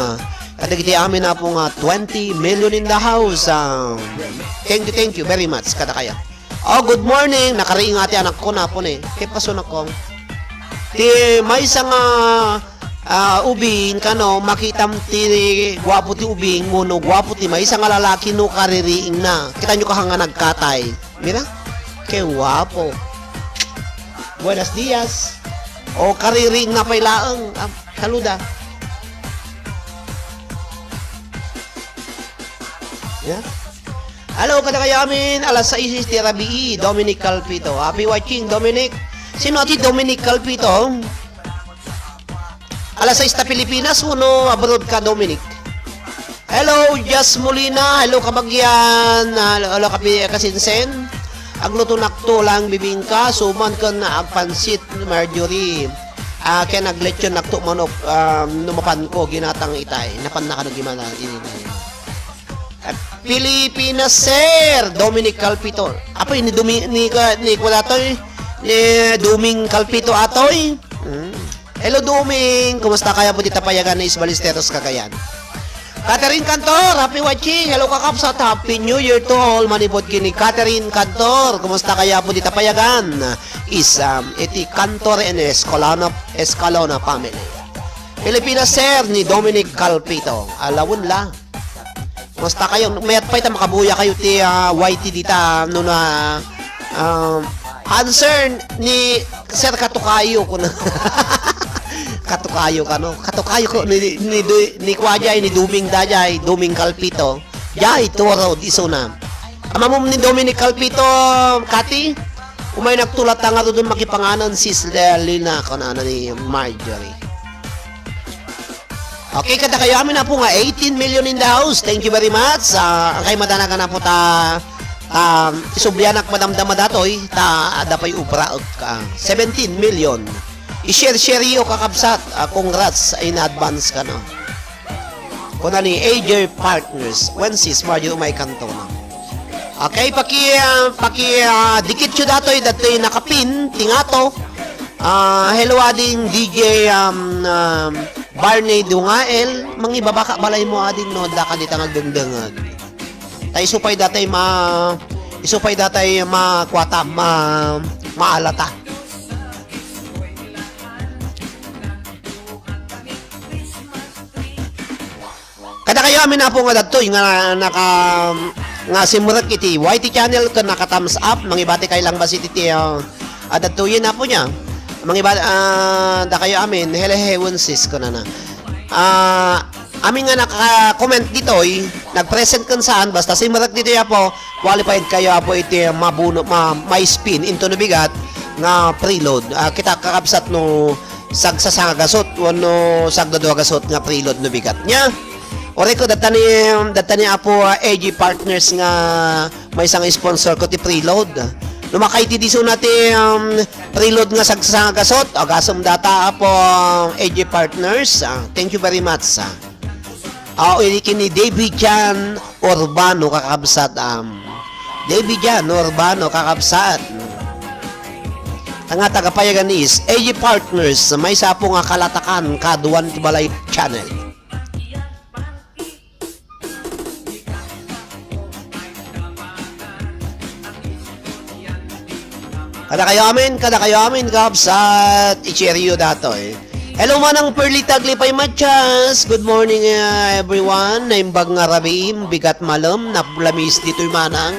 Kada kiti amin na po nga 20 million in the house. Thank you very much. Kada kaya. Good morning. Nakariing ati anak ko na po ne. Kaya paso na ko. Ti may isang ubing kano makitam ti gwapo ti ubing mono gwapo ti may isang lalaki no kaririing na kita nyo kahanga nagkatay mira ke gwapo buenos dias o kaririing na pailaang saluda yeah. Hello kada kayo amin alas 6 ti Rabii Dominic Calpito, happy watching Dominic. Sino ati Dominic Calpito? Alas 6 ta Pilipinas, uno abroad ka, Dominic. Hello, Jas Molina. Hello, kabagyan. Hello, kasinsen. Agluto nakto lang bibingka. Suman ka na agpansit, Marjorie. Kaya naglechon nakto manok. Numapan ko, ginatang itay. Napan na ka nung gimana. Pilipinas, sir. Dominic Calpito. Apo, ni Duming Calpito atoy. Hello, Duming! Kumusta kaya po dita payagan na Isbalisteros Cagayan? Catherine Cantor, happy watching! Hello, kakapsat! Happy New Year to all! Manipod kini Catherine Cantor! Kumusta kaya po dita payagan? Iti Cantor and Escalona family. Pilipinas, sir, ni Dominic Calpito. Alawon la. Kumusta kayo? Mayat pa ita makabuya kayo ti YT dita no na answer ni Sir Katukayo ko na. Katukayo ka no? Katukayo ko ni Kwajay, ni Duming Dajay, Duming Calpito. Jay, toro, diso na. Amamom ni Dominic Calpito, Kati, umay nagtulat nga doon makipanganan si Lina kanana ni Marjorie. Okay, kada kayo amin na po nga 18 million in the house. Thank you very much. Ang kay madanagan na po isublianak madamdama datoy ada pay ubra 17 million. I-share iyo kakabsat. Congrats in advance ka no. Kuna ni AJ Partners Wensis Marjorie umay kanto no. Okay, paki dikit yo datoy nakapin tingato. Hello ading DJ Barney Dungael, mangibabaka balay mo ading no da ka ditang agdengdengag. Tay supay datay makwata maalata. Kada kayo amin na po nga datoy nga simurag iti YT channel ka naka thumbs up mangibati kay lang basit iti adatoy na po niya. Mangibati da kayo amin helehewon sis ko na. Amin nga naka-comment dito nag-present kan saan basta simurag dito ya po qualified kayo po iti may spin into nabigat nga preload. Kita kakabsat no sagsasangagasot wano sagdaduagasot nga preload nabigat nya. Ore ko datani apo AG Partners nga may isang sponsor ko ti preload. lumakay ti diso nati preload nga sagsagasot agasam data po AJ Partners. Thank you very much. Ili kini David Jan Urbano kakabsat David Jan Urbano kakabsat. Nga tagapayagan is AJ Partners may sapo nga kalatakan kaduan ti balay channel. Kada kayo amin kabsat icheryo dato Hello manang Perlita Glipay Machas. Good morning everyone. Naimbag nga rabim bigat malam napulamis dito'y manang.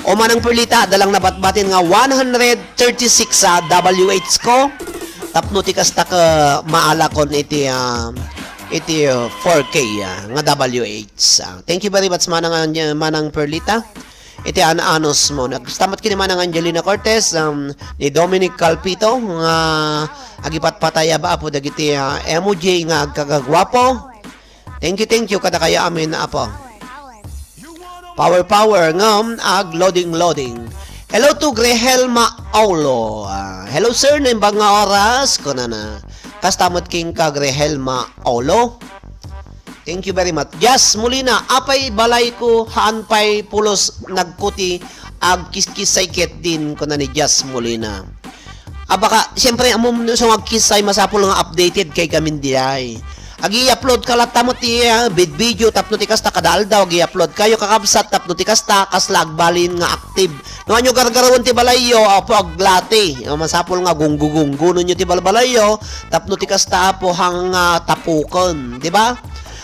O manang Perlita dalang nabatbatin nga 136 sa WH ko. Tapno ti kasta ka maalakon iti 4K nga WH. Thank you very much manang Perlita. Iti anos mo. Nagstamat kini manang Angelina Cortez ni Dominic Calpito nga agipat pataya ba apo dagiti MJ nga agkagagwapo. Thank you kada kaya amin apo. Power ngam loading. Hello to Grehelma Aulo. Hello sir, naimbag nga oras ko na. Kastamot king ka Grehelma Aulo. Thank you very much. Jas Molina, apay balay ko haan pay pulos nagkuti ag kiskisay ket din ko na ni Jas Molina. Baka siyempre amom so magkisay masapol nga updated kay kamin diay. Agi upload ka latamot ti video tapno ti kasta kadaldaw agi upload kayo kakabsat tapno ti kasta kaslag balin nga active. No anyo gargarawon ti balayo apo aglati. Masapol nga gungguno nyo ti balbalayo tapno ti kasta apo hang tapukon, di ba?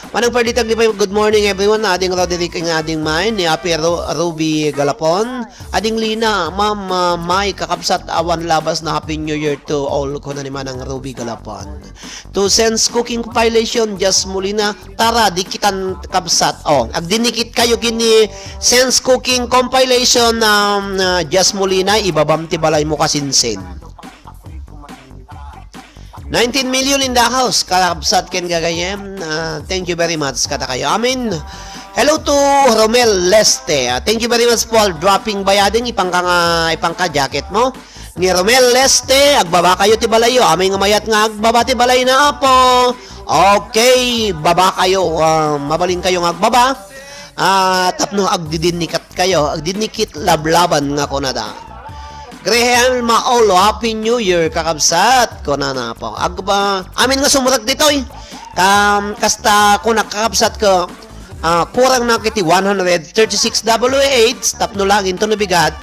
Manang Perlita Glipay, good morning everyone. Ading Roderick ng ading mine, ni Api Ruby Galapon. Ading Lina, Ma'am May kakabsat awan labas na Happy New Year to all ko na ni Manang Ruby Galapon. To Sense Cooking Compilation, Jas Molina, tara, dikitan kabsat. Agdinikit kayo gini Sense Cooking Compilation Jas Molina, ibabam ti balay mo kasinsin. 19 million in the house. Kalabsat ken gagayem. Thank you very much. Kata kayo amin. Hello to Romel Leste. Thank you very much Paul. Dropping bayading ipangka jacket mo. Ni Romel Leste. Agbaba kayo ti balayo. Aming mayat nga agbaba ti balay na apo. Okay. Baba kayo. Mabalin kayo nga agbaba. Tapno agdidinikat kayo. Agdinikit lablaban nga ko na da. Grehelma Aulo, Happy New Year kakabsat ko na po. Amin nga sumurag dito kasta ko nakakabsat ko kurang na kiti 136 WH tapno lang into nabigat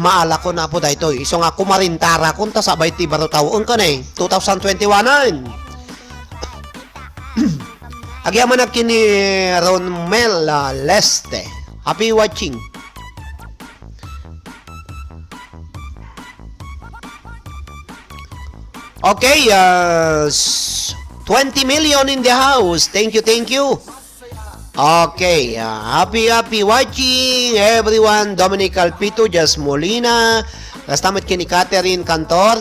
maala ko na po dito iso nga kumarintara kung ta sabay ti baro taon ka na 2021 agyaman na kini Ronmel Leste. Happy watching. Okay, 20 million in the house. Thank you. Okay, happy watching everyone. Dominic Alpito, Jas Molina, kastamat kini Catherine Cantor,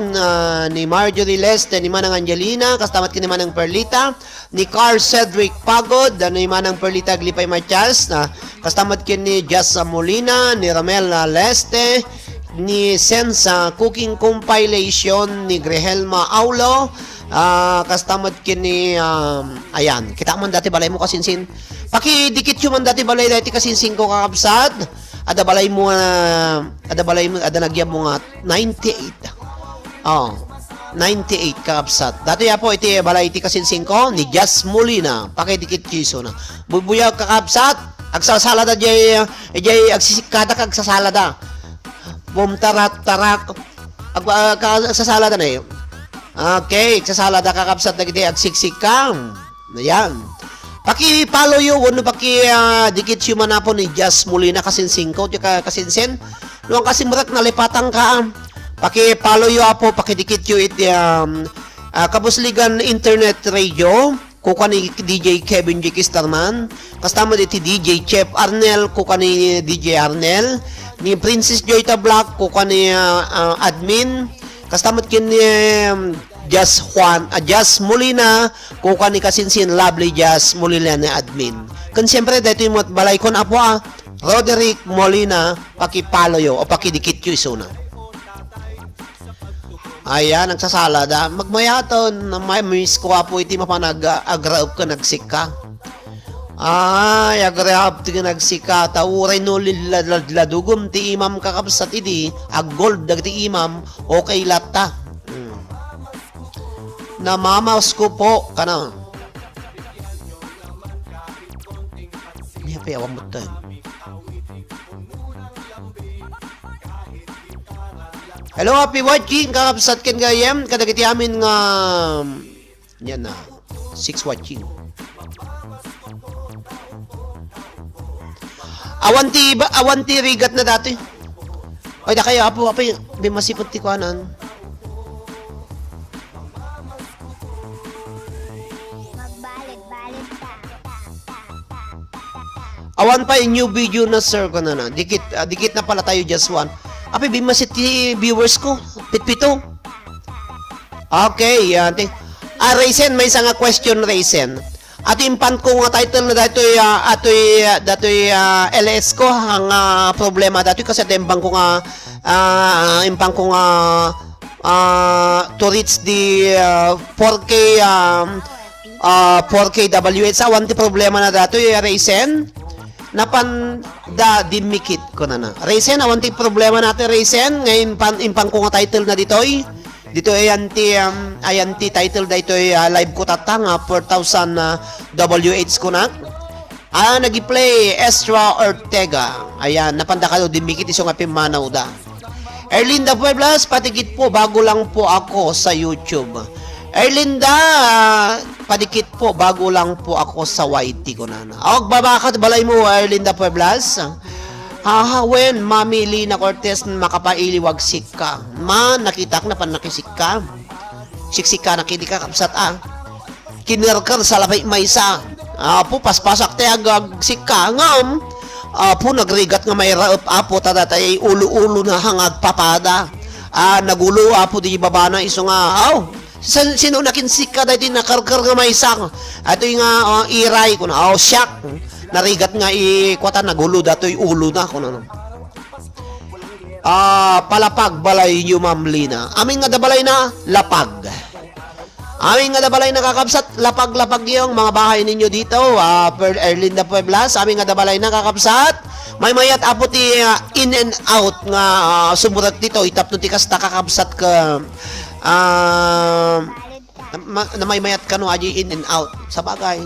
ni Marjorie Leste, ni Manang Angelina, kastamat kini Manang Perlita, ni Carl Cedric Pagod, ni Manang Perlita Glipay Machas, kastamat kini Jas Molina, ni Romel Leste, ni Sense Cooking Compilation ni Grehelma Aulo. Kastamad kini ayan, kita man dati balay mo kasinsin. Pakidikit yung man dati balay dati kasinsin ko kakabsat. Ada balay mo ada nagyab mo nga 98. 98 kakabsat. Dati po iti balay iti kasinsin ko ni Jas Molina. Pakidikit kiso na. Bubuyag kakabsat. Agsasalada jay agsisikada agsasalada. Tarak agsasalada na Okay, agsasalada kakabsat na kiti agsiksikam. Ayan. Paki-follow yun, dikit siya man po ni Jas Molina kasinsin ko, kasinsin. Noong kasimrak nalipatan ka, paki-follow yun po, pakidikit yun iti Kabusligan Internet Radio, kuka ni DJ Kevin J. Kistarman, kasama iti DJ Chef Arnel, kuka ni DJ Arnel, ni Princess Joyta Black, kuka ni admin, kasama kin ni Jas Molina, kuka ni kasinsin Lovely Jas Molina na admin. Kan siyempre, dito yung balay ko na po Roderick Molina, pakipalo yo o pakidikit yo isuna. Ayan, nagsasalada. Magmayaton, may miss ko po iti mapanag-agraop ka nagsika. Ay, agraop ti nagsika. Tauray no ladugom ti imam kakabsat iti. Gold dagti imam, okay lata. Namamaos ko po, kana. Niya pa yawan mo tayo. Hello, happy watching, kakabsat ken gayem, kadagiti amin nga, yan na, 6 watching. Awanti rigat na dati. Ay, da kayo, apo, di masipot ti kuanan. Awan pa yung new video na sir ko na. Dikit na pala tayo just one. Api, bimasit ti viewers ko. Pitpito. Okay, yan. Raisin, may isang question, Raisin. At impan ko nga title na dato'y LS ko, ang problema dato'y kasi timbang ko nga, impang ko nga, to reach the 4K, 4K WH. Awan ti problema na dato'y, Raisin. Dimikit ko na. Raisin, awanti problema natin, Raisin. Ngayon, impang ko nga title na dito'y. Dito ayanti title da ito'y live ko tatang 4,000 WH ko na. Nag-play Estra Ortega. Ayan, napanda ka dimikit isong apimanaw da. Erlinda Pueblas, patikit po, bago lang po ako sa YouTube. Erlinda, padikit po, bago lang po ako sa YT ko na. Babakat balay mo, Erlinda Pueblas. When Mami Lina Cortez makapailiwag sika. Nakitak na panakisik ka. Siksika nakidi ka kapsat Kinirkar sa labay maysa. Paspasak tayo sika. Ngam. Nagrigat nga may raup tadatay ulo-ulo na hangad papada. Nagulo di baba na iso nga. Sino nakinsik ka dahil nakarkar nga maysa. Ito yung iray ko na. Shock. Narigat nga ikwatan nagulo dato'y ulo na kuno. Palapag balay yu Ma'am Lina. Aming nga dabalay na lapag. Aming nga dabalay na kakabsat lapag-lapag yung mga bahay ninyo dito. Erlinda Pueblas, aming nga dabalay na kakabsat. May mayat apo ti in and out nga sumurat dito itap no ti kasta kakabsat ka na may mayat kano aji in and out sa bagay.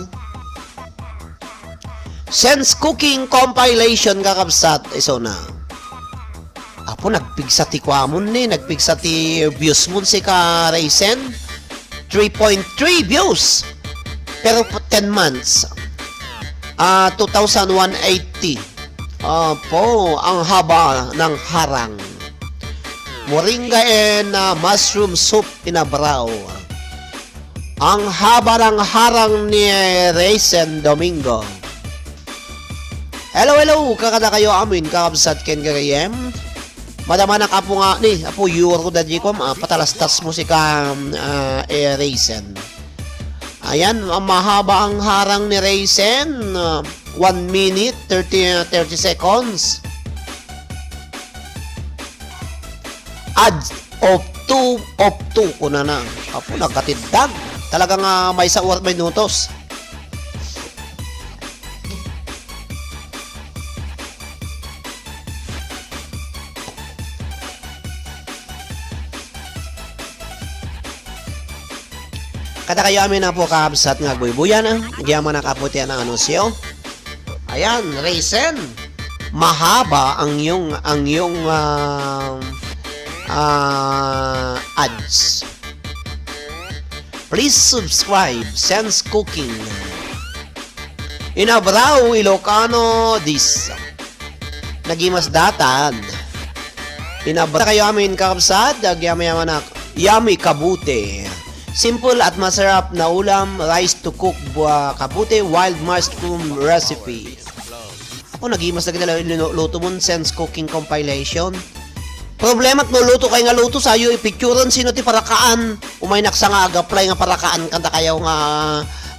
Sense Cooking Compilation kakabsat iso na. Apo nagpigsa ti kwamon ni, nagpigsa ti views mo si ka Raisin. 3.3 views. Pero 10 months. 2,180. Apo, ang haba ng harang. Moringa and mushroom soup inabraw. Ang haba ng harang ni Raisin Domingo. Hello, kakada kayo amin, kakabsat ken gagayem. Madama na kapo nga, apo euro da jikom, patalastas mo si Raisin. Ayan, mahaba ang harang ni Raisin, 1 minute, 30 seconds. Add of 2 ko na. Apo, nagkatiddag. Talagang may sa minutos. Kada kayo amin na po kaabsat nga buybuyan Nagyaman na kaputi ang anunsyo. Ayan, Raisin. Mahaba ang yung ads. Please subscribe Sense Cooking. Inabraw Ilocano this. Nagimas datan. Inabraw kayo amin kaabsat Nagyaman na yummy kabute. Simple at masarap na ulam, rice to cook kabute, wild mushroom recipe. Ako nagimas na gila luto mo Sense Cooking Compilation. Problema at luto kay nga luto sayo ipicturan sino ti parakaan. Umay naksa nga aga-apply nga parakaan kanta kayo nga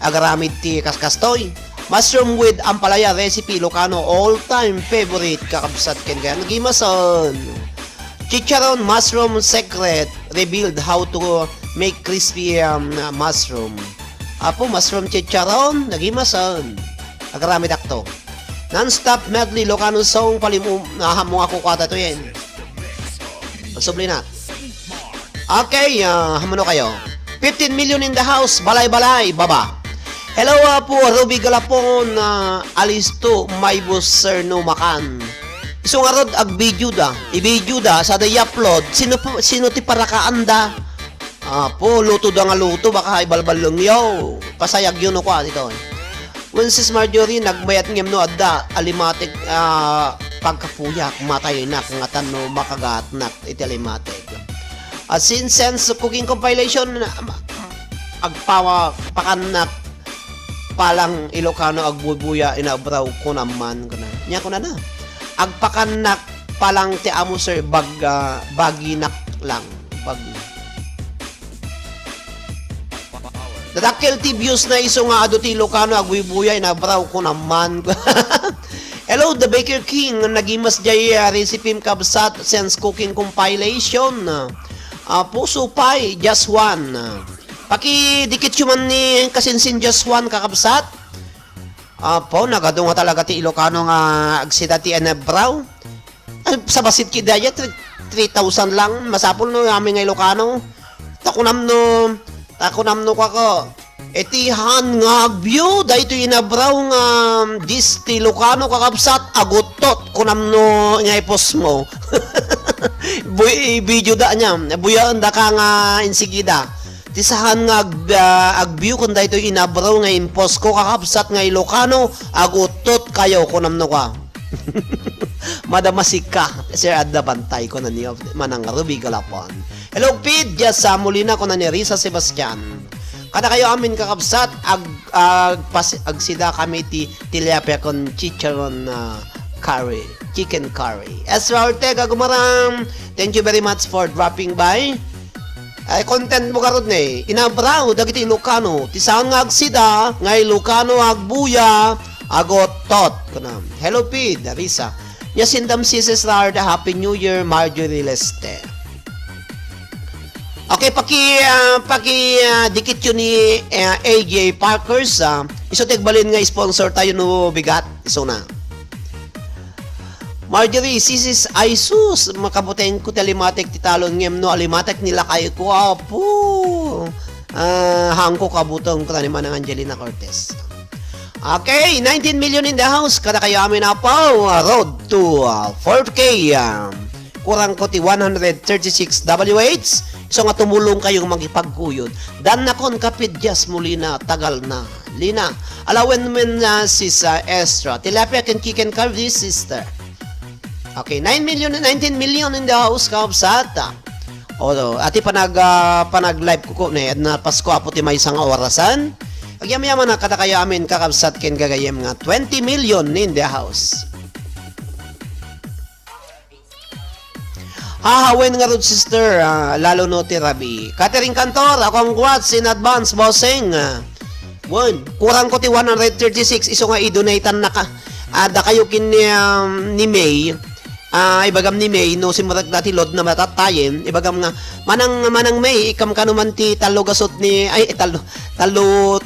agaramid ti kaskastoy. Mushroom with ampalaya recipe Ilocano all-time favorite kakabsat ken kaya nagimason. Chicharon mushroom secret revealed how to make crispy mushroom. Apo mushroom chicharon nagimason. Agarami dakto. Non-stop medley Ilocano song palimu mo ako kwata to yan. Pasubli na. Okay, hamano kayo. 15 million in the house, balay-balay, baba. Hello po, Ruby Galapon, alisto, may sir no makan. Iso nga rod, ag-video da. I-video da, sa day upload, sino ti para kaanda? Po, luto da nga luto, baka ibalbal lang yaw. Pasayag yun ako, ito. When sis Marjorie, nagbayat ngem no adda, alimatic, pagkapuyak, matay na, kung atan no, makagat na, iti alimatic. At since cooking compilation, agpawa, pakanak, palang Ilocano agbubuya inabraw ko naman kuna nya ko na agpakanak palang ti amo sir baginak lang bag dadakkel ti views na iso nga ado ti Ilocano agbubuya inabraw ko naman. Hello the Baker King nagimas jay recipe kabsat sense cooking compilation puso pie just one. Paki-dikit man ni kasinsin just one kakabsat. Po, nagado nga talaga ti Ilocano nga agsita ti anabraw. Sa basit ki daya, 3,000 lang. Masapol no amin nga Ilocano. Takunam no kako. Etihan nga agview, dahi to inabraw nga dis ti Ilocano kakabsat, agutot. Kunam no nga ipos mo. Video da niya. Buyaan da ka nga insigida. Tisahan nga agview kung dahito inabraw nga impos ko kakapsat nga Ilocano agutot kayo kunamno ka. Madamasik ka sir adda bantay ko na niyo manang Ruby Galapon. Hello Pete just Molina ko na ni Risa Sebastian. Kada kayo amin kakapsat agsida kami ti tilapia kon chicharon curry, chicken curry. Ezra Ortega gumarang. Thank you very much for dropping by. Ay content mo karod ni inabraw dagiti Ilocano tisaon nga agsida nga Ilocano agbuya agotot kunam. Hello Pid Risa nya sindam sises rar the Happy New Year Marjorie Leste. Okay paki dikit yun ni AJ Parkers iso tegbalin nga sponsor tayo no bigat iso na Marjorie, sisis Aisus, makabuteng ko talimatek titalon ngem no alimatek nila kayo ko apo. Hangko kabutong ko taniman ng Angelina Cortez. Okay, 19 million in the house. Kada kayo amin na po, road to 4K. Kurang ko ti 136 WH. So nga tumulong kayong magipagkuyod. Dan na kon kapit jas muli na tagal na. Lina, alawen men sis Estra. Tilapia can kick and carve this sister. Okay, 19 million in the house kaupsata. O, ati panag-live ko na na Pasko apo ti may isang orasan. Agyam-yaman na kata kayo amin kakapsat ken gagayem nga 20 million in the house. Hahawen nga rod sister, lalo no ti Rabi. Catering Cantor, akong congrats in advance, bossing. Kurang ko ti 136, iso nga i-donatean na ka. Da kayo kin ni May. Ibagam ni May no simurag dati load na matatayin ibagam nga manang May ikam kanuman ti talo gasot ni talo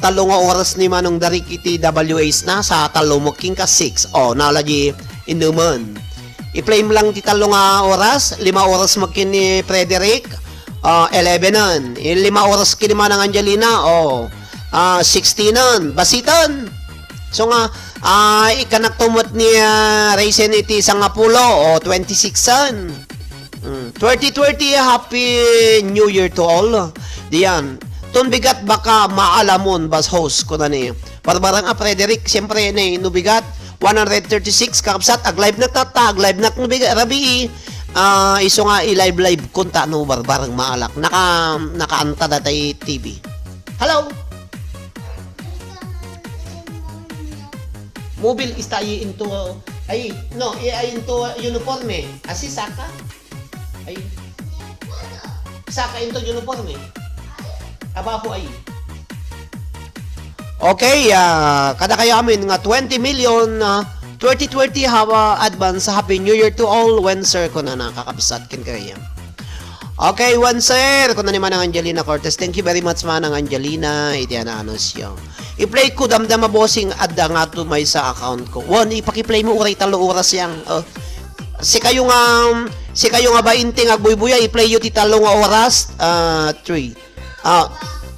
nga oras ni manong dari kiti WAs na sa talo mo king ka 6 nalaji inuman i-play mo lang ti talo nga oras 5 oras magkin ni Frederick 11 nun 5 oras kini manang Angelina 16 nun basiton so nga ikanak tumot ni Raisin iti Sangapulo 26an 2020 Happy New Year to all diyan tunbigat baka maalamon bas host ko na ni parbarang Frederick siyempre na nubigat 136 kakapsat ag-live na tata ag-live na nubigat Rabi iso nga i-live kunta no barbarang maalak nakaanta datay TV. Hello Mobile está ahí into into uniforme. Así saca. Ahí. Saca into uniforme. Abajo ahí. Okay, kada kayo amin nga 20 million 2020 hawa advance Happy New Year to all when sir ko na nakakabsat kin kaya. Okay, one sir, kung naman ang Angelina Cortez. Thank you very much man ang Angelina. Iti na ano siya. I-play ko damdam bossing adda nga to may sa account ko. One, ipaki-play mo uray 3 oras yang. Si kayo nga 20 nga buybuya i-play yo ti 3 oras 3.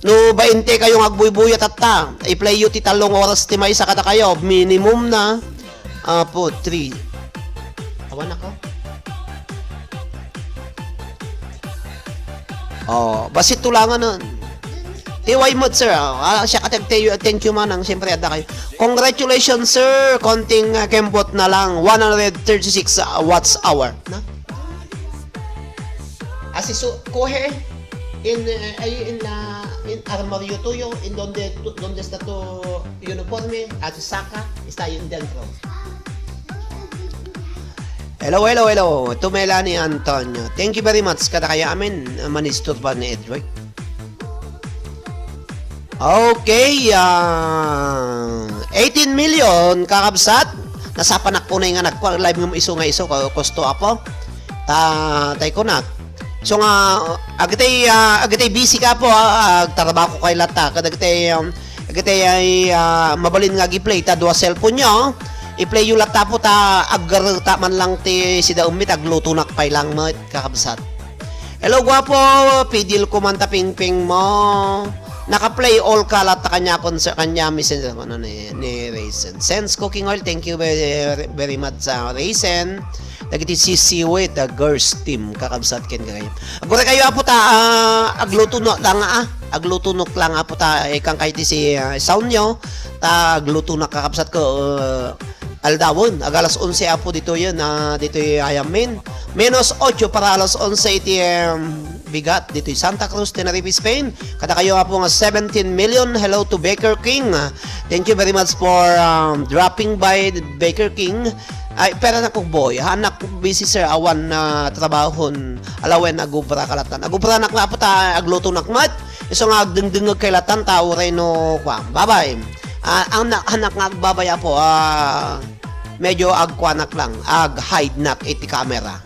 No 20 kayo nga buybuya tatta. I-play yo ti 3 oras ti may sa kada kayo minimum na po 3. Awan ako. Basit tulangan nun. Tiway mo, sir. Siya thank you man ang siyempre ada kayo. Congratulations, sir. Konting kembot na lang. 136 watts hour. Na? Asiso, kuhe. In armario tuyo, in donde está tu uniforme, at saka, está yun dentro. Hello. Ito Melanie Antonio. Thank you very much. Kada kaya amin, manisturba ni Edward. Okay, 18 million kakabsat. Nasapanak po na nga nagpa-live ng iso kosto apo. Tay ko na. So nga, agatay busy ka po, trabaho ko kay lata. Agatay ay mabalin nga gi-play, ta 2 cellphone nyo. I-play yung lata po agar man lang ti si Daumit agluto nakpay lang mo kakabsat. Hello gwapo, pidil ko man taping-ping mo. Naka-play all kalat kanya pon sa kanya messenger ko ni Raisin. Sense cooking oil, thank you very much sa Raisin. Dagiti CC with the girls team kakabsat ken kayo. Agora kayo apo agluto no lang agluto no lang apo ikang kay ti si sound nyo agluto na kakabsat ko aldawon, agalas 11 apo dito yun, dito yung ayamin. Menos 8 para alas 11 iti bigat, dito yung Santa Cruz, Tenerife, Spain. Kada kayo apo nga 17 million, hello to Baker King. Thank you very much for dropping by Baker King. Ay, pero na kong boy, hanak busy sir, awan na trabahon, alawen agubra kalatan. Agubra nak na po agluto nakmat, iso nga agdengdengag kay latan, tao rin no, bye-bye. Ang anak nga agbabaya po, medyo agkwanak lang, hide nak iti camera.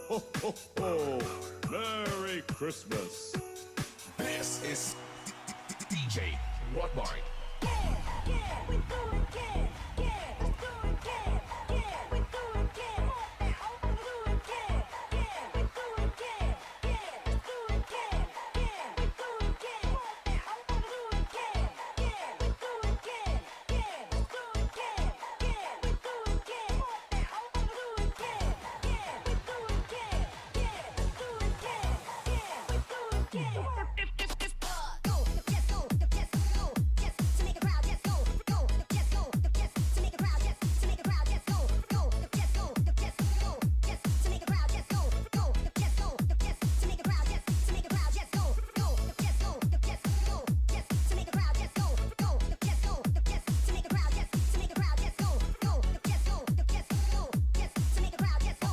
ho, ho, ho. Merry Christmas. This is DJ Rockmart. Yeah, we do it again. Yeah, let's do it again. Yeah, we do it again. We do it again. Yeah, we do it again. Yeah, let's do it again. Yeah, we do it again. We do it again. Yeah, we do it again. Yeah, let's do it again. Yeah, we do it again. We do it again. Yeah, we do it again. Yeah, let's do it again. Yeah, we do it again. Go, yes, go, yes, go, yes, to make a crowd, yes, go, yes, go, yes, to make a crowd, yes, to make a crowd, yes, go, yes, go, yes, yes, to make a crowd, yes, go, yes, yes, to make a crowd, yes, to make a crowd, yes, go, yes, yes, to make a crowd, yes, go, yes, yes, to make a crowd, yes, to make a crowd, yes, go, yes, to make a crowd, yes, go.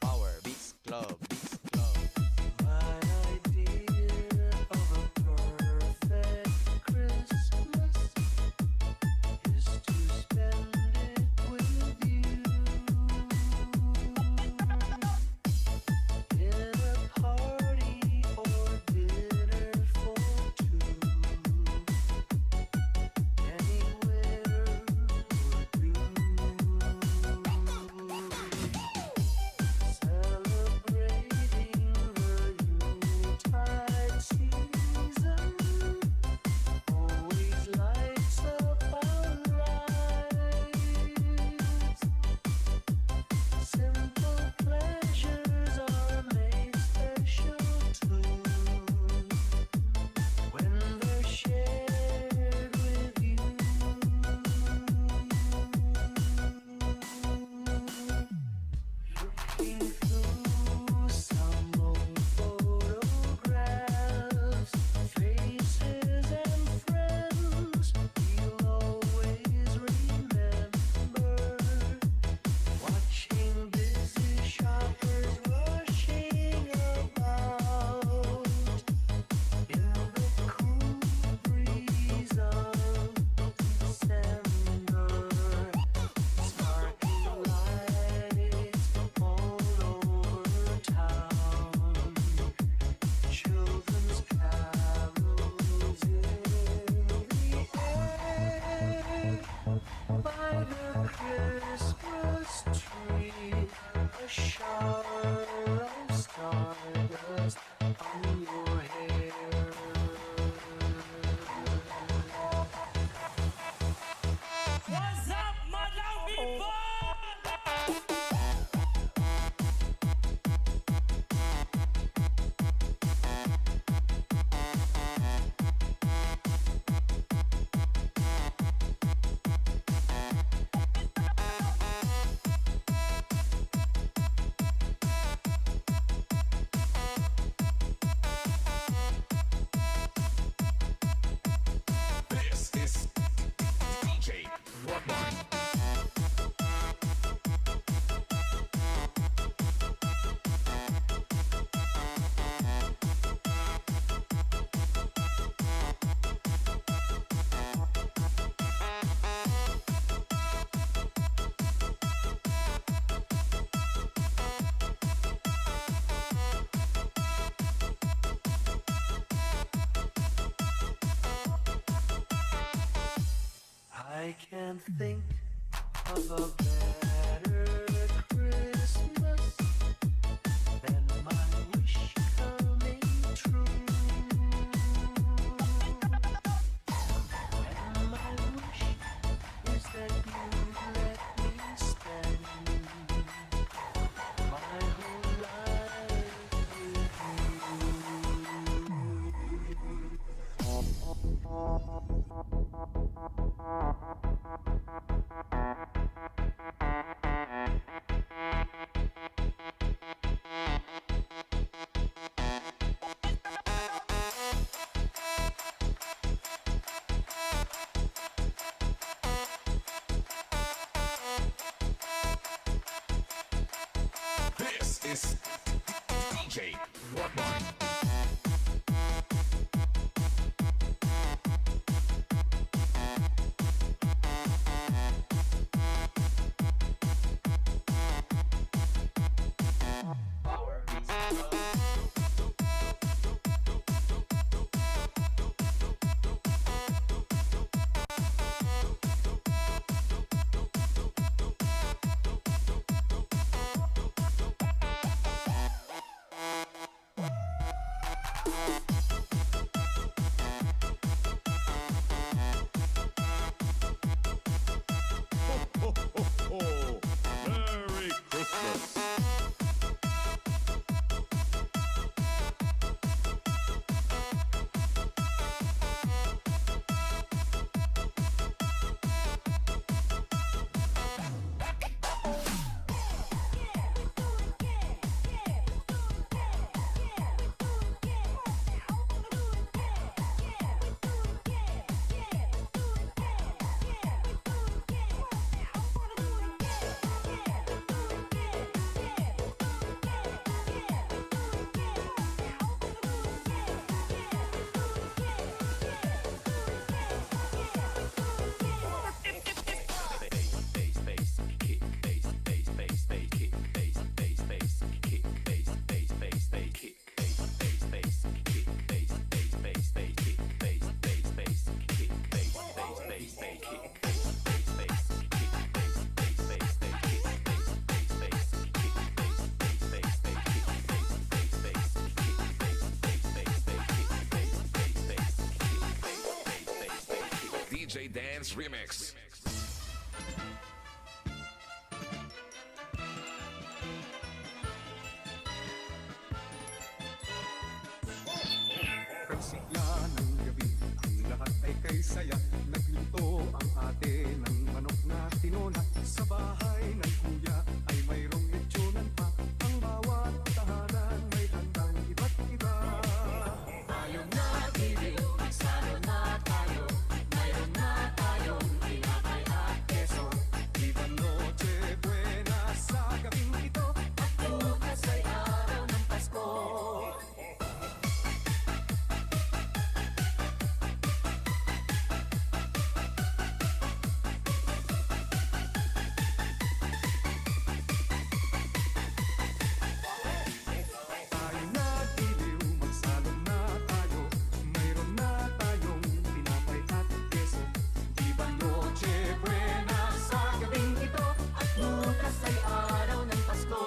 Power Beats Club. My idea of a perfect Christmas is to spend it with you in a party or dinner for two. Anywhere would do. Celebrating the Yuletide season always lights up our lives. Simple pleasures are made special too when they're shared with you. Looking through some old photographs, faces and friends we'll always remember. Watching busy shoppers rushing about in the cool breeze of December. Sparkling lights all over town, children's carols in the air. By the Christmas tree, a shower of stardust on your hair. What's up, Madam people? This is DJ Rockmart. I can't think of a better Christmas than my wish coming true. And my wish is that you let me spend my whole life with you. Ho, ho, ho! Merry Christmas! DJ Dance Remix. Pagsigla ng gabi, ang lahat ay kay saya. Nagluto ang ate ng manok na tinola. Sa bahay ng kuya ay mayroong lechonan pa. Ang bawat tahanan may handang iba't iba. Tayo na iliw, magsalo na tayo. Mayroon na tayong tinapay at keso. Viva Noche Buena sa gabing ito. At bukas ay araw ng Pasko. Tayo na iliw, magsalong na tayo. Mayroon na tayong tinapay at keso. Viva Noche Buena sa gabing ito. At bukas ay araw ng Pasko.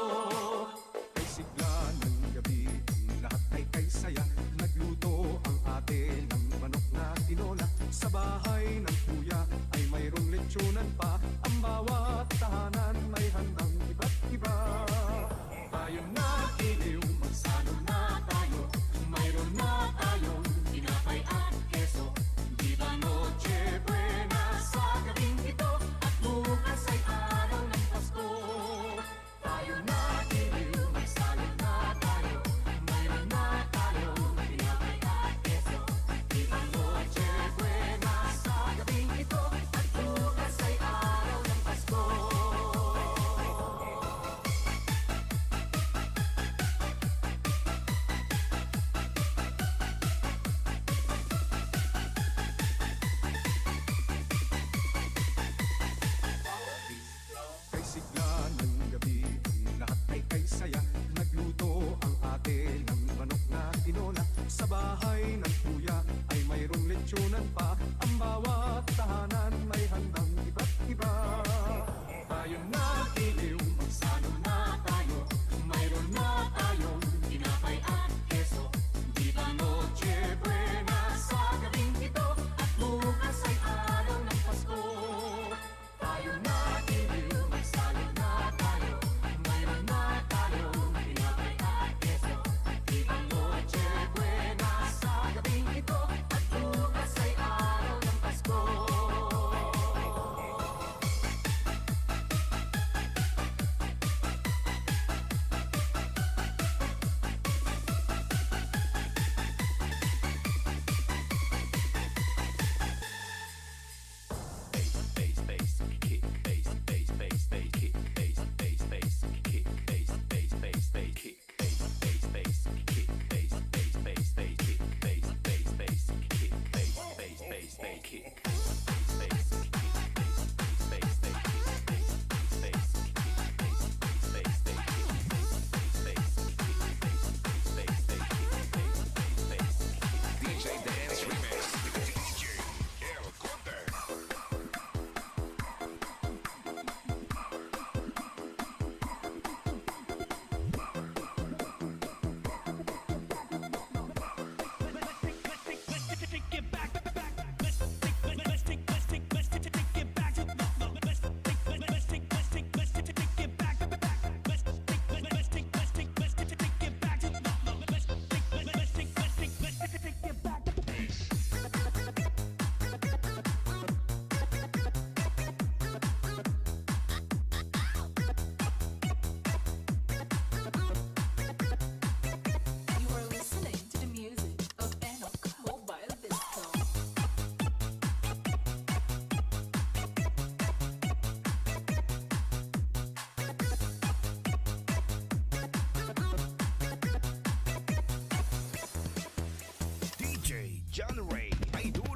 Kay sigla ng gabi, ang lahat ay kay saya. Nagluto ang ate ng manok na tinola. Sa bahay ng kuya ay mayroong lechonan pa. Ang bawat tahanan may handang iba't iba. Tayo na iliw, magsalo na tayo. Mayroon na tayong tinapay at keso. Viva Noche Buena sa gabing ito. At bukas ay araw ng Pasko. Tayo na iliw, magsalo na tayo. Mayroon na tayong tinapay at keso. Viva Noche Buena sa gabing ito. At bukas ay araw John Ray, Idol.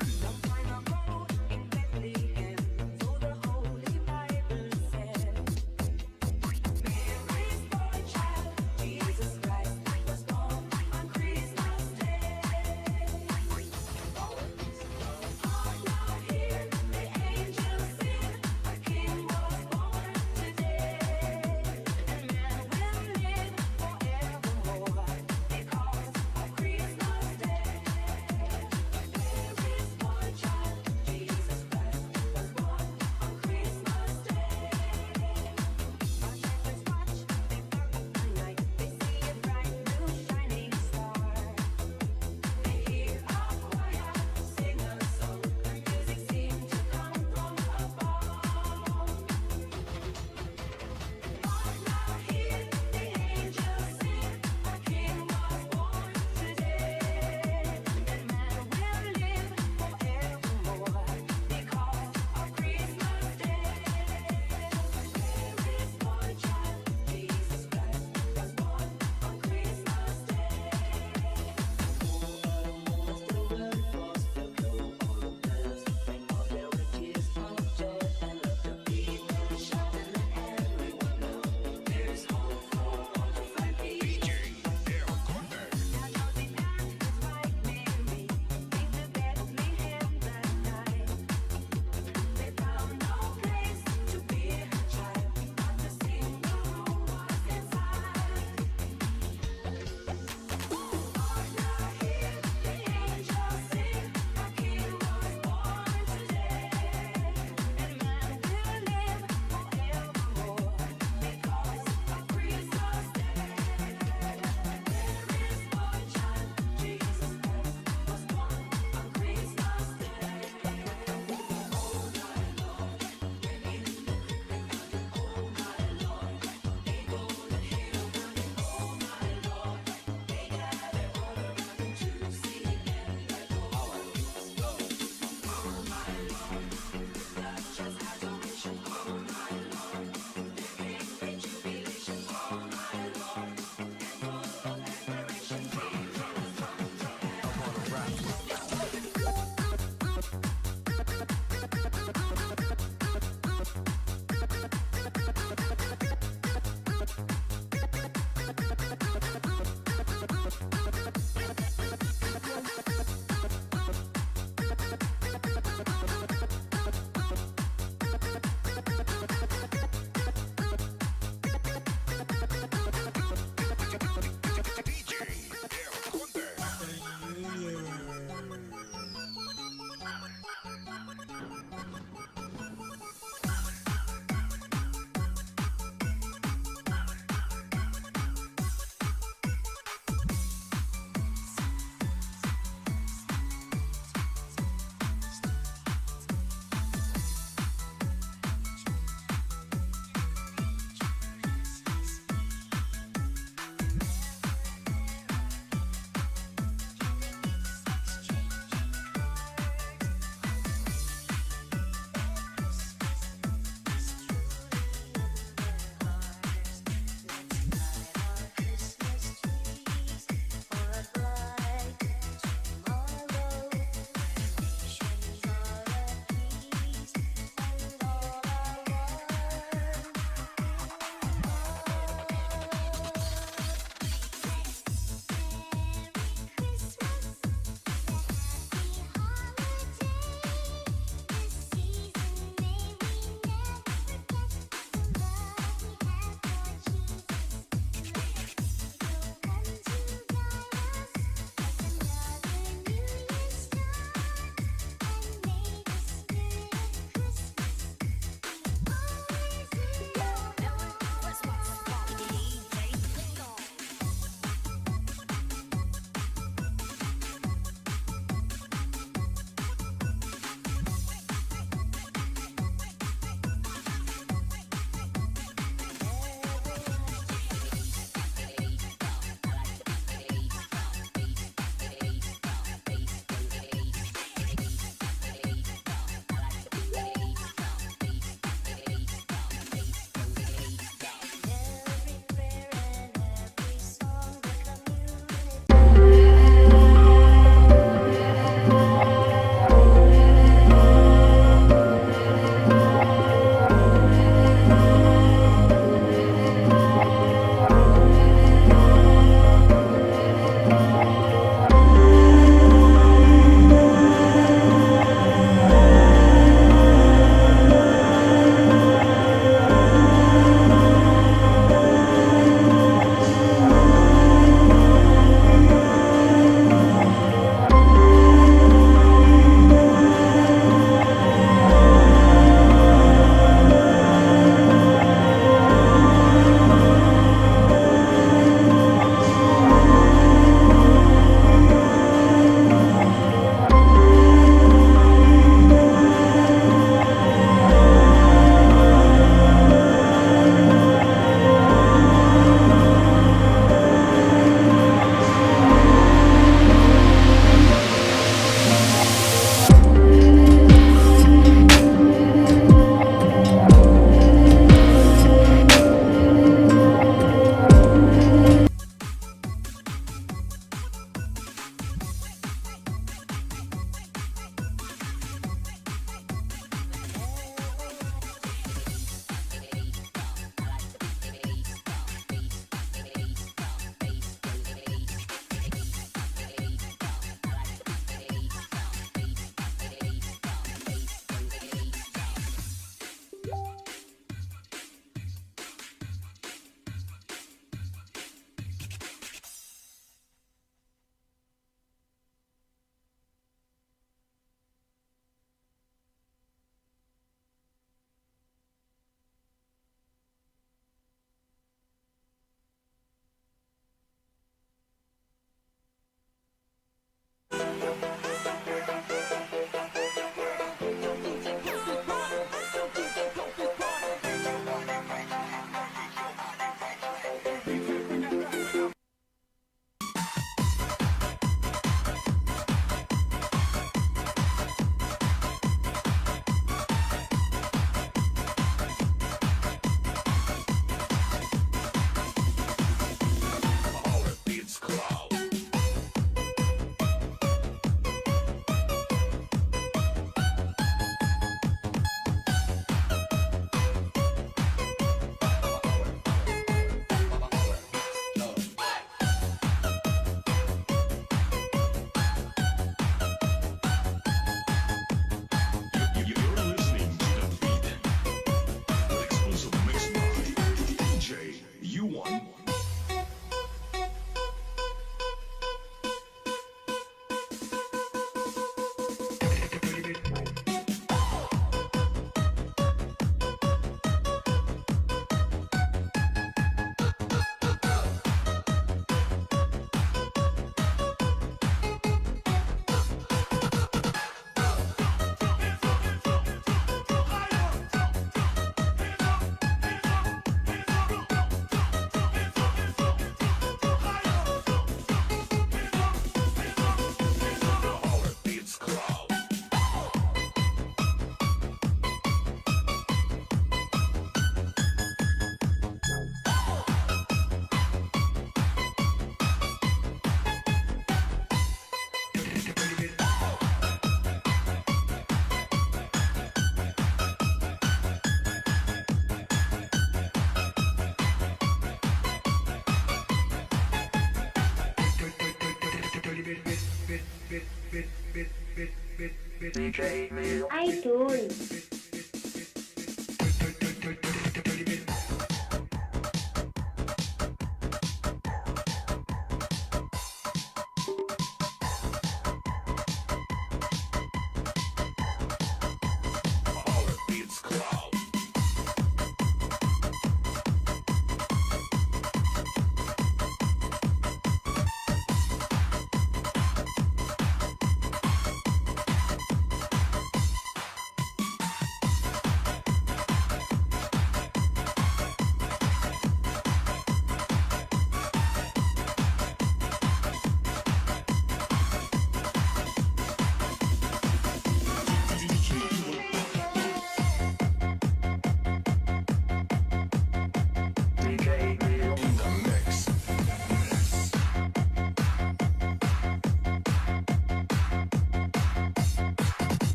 iTunes.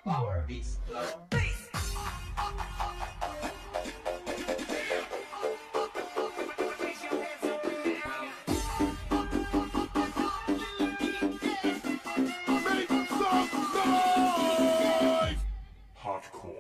Power Beats Club. Hardcore.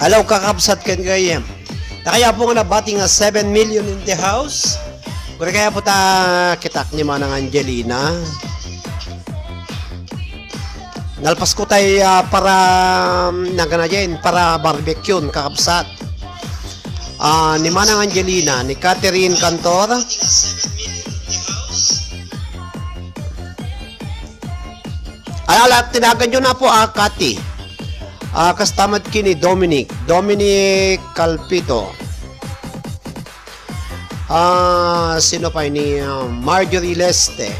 Hello, kakabsat kan kayo. Kaya po nga nabating nga 7 million in the house. Kaya kaya po ta kitak ni Manang Angelina. Nalpas ko tayo para naganayin, para barbecue, kakabsat. Ni Manang Angelina, ni Catherine Cantor. Ala, tinagan nyo na po, Kati. Kastamad kini Dominic Calpito. Sino pa ni Marjorie Leste.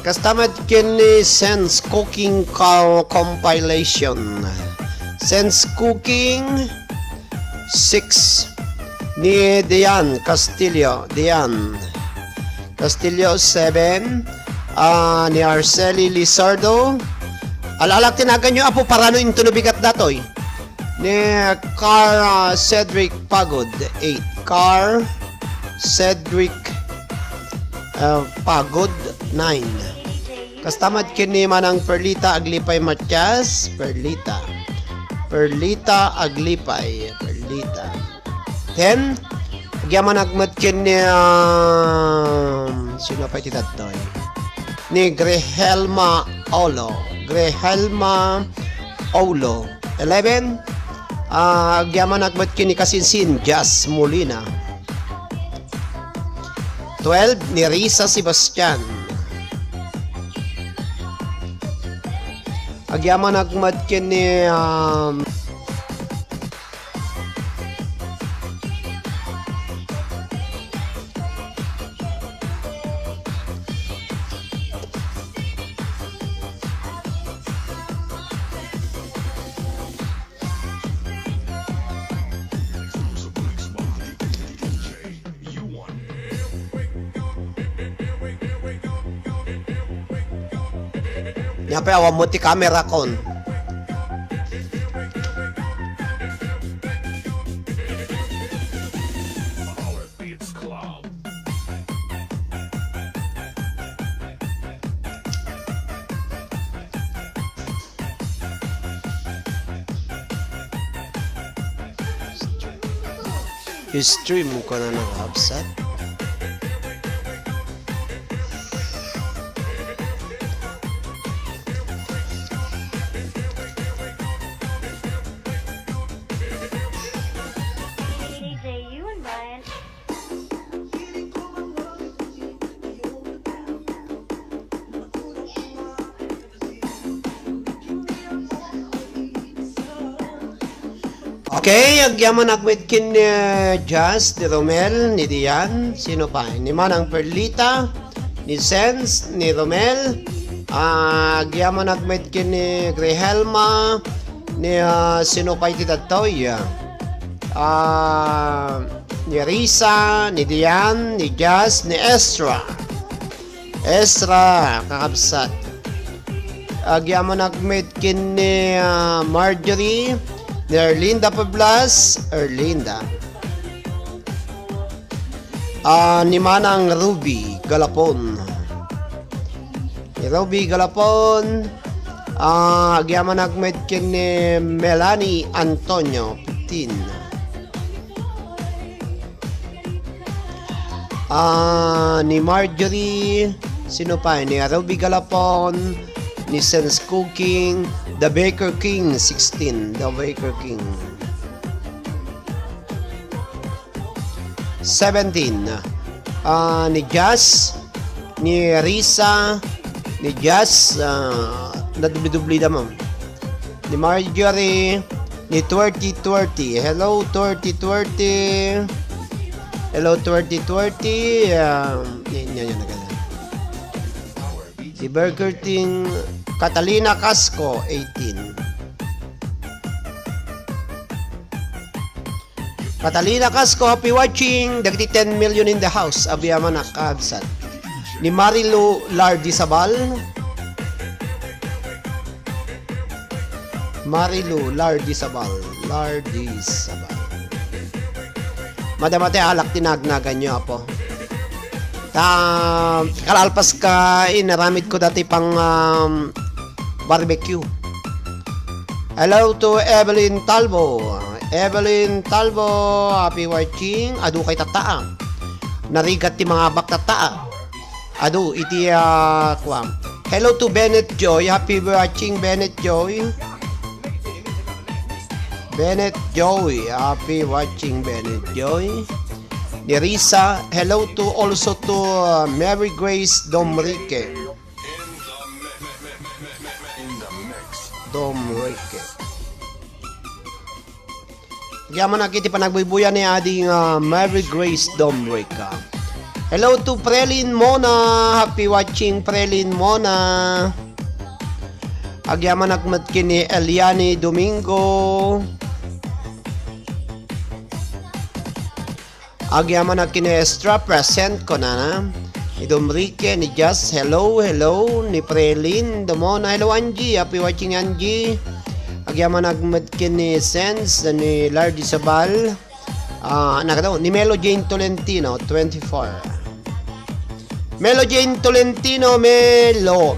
Kastamad kini Sense Cooking Compilation. Sense Cooking 6 ni Dian Castillo 7, ni Arceli Lizardo. Alalak tinagan nyo apo parano yung tunubigat datoy. Ni Car Cedric Pagod 8. Car Cedric Pagod 9. Kastamad kini Manang Perlita Aglipay Matias. Perlita Aglipay. 10. Gyaman nagmat kini sino pa iti datoy? Ni Grehelma Olo. 11. Gyaman nagmat kini Kasinsin Jazz Molina. 12 ni Risa Sebastian. Agyaman nagmat kini Nyapa awam mo ti camera kon. Power Beats Club. I-stream ko na ng Hubsat. DJ, you and Brian. Okay, agyaman agwit kin ni Jazz, ni Romel, ni Dian, sino pa? Ni Manang Perlita, ni Sense, ni Romel, agyaman agwit kin ni Grehelma, ni sino pa iti datoy? Ni Risa, ni Dian, ni Jazz, ni Estra. Estra, kakabsat. Agyaman agwit kin ni Marjorie, ni Erlinda Pablas, Erlinda. Ni Manang Ruby Galapon. Ni Ruby Galapon. Agyaman agmet kin ni Melanie Antonio Putin. Ni Marjorie, sino pa? Ni Ruby Galapon, ni Sense Cooking, The Baker King 16, The Baker King 17, ni Jazz, ni Risa, ni Jazz, nadubli-dubli naman, ni Marjorie, ni 2020, hello 2020, hello 2020, yan agad. Si Burger King, Catalina Casco, 18. Catalina Casco, happy watching. Dagiti 10 million in the house. Abiyaman na kaabsat. Ni Marilu Lardisabal. Marilu Lardisabal. Lardisabal. Madamate alak tinagnagan nyo po. Kalalpas ka inaramid ko dati pang barbecue. Hello to Evelyn Talbo. Evelyn Talbo, happy watching. Adu kay tataa. Narigat ti mga bak tataa. Adu iti kwam. Hello to Bennett Joy, happy watching Bennett Joy. Bennett Joy, happy watching Bennett Joy. Ni Risa, hello to also to Mary Grace Domrique. Domrique. Yaman na kiti panagbubuyan ni ading Mary Grace Domrique. Hello to Prelin Mona, happy watching Prelin Mona. Agyaman nagmatkin ni Eliani Domingo. Agyaman na kinestra, present ko na. Ni Domrique, ni Jazz, hello, hello. Ni Prelin, Domona, hello Angie, happy watching Angie. Agyaman nagmatkin ni Sense, ni Lardy Sabal. Ni Melo Jane Tolentino, 24. Melo Jane Tolentino, Melo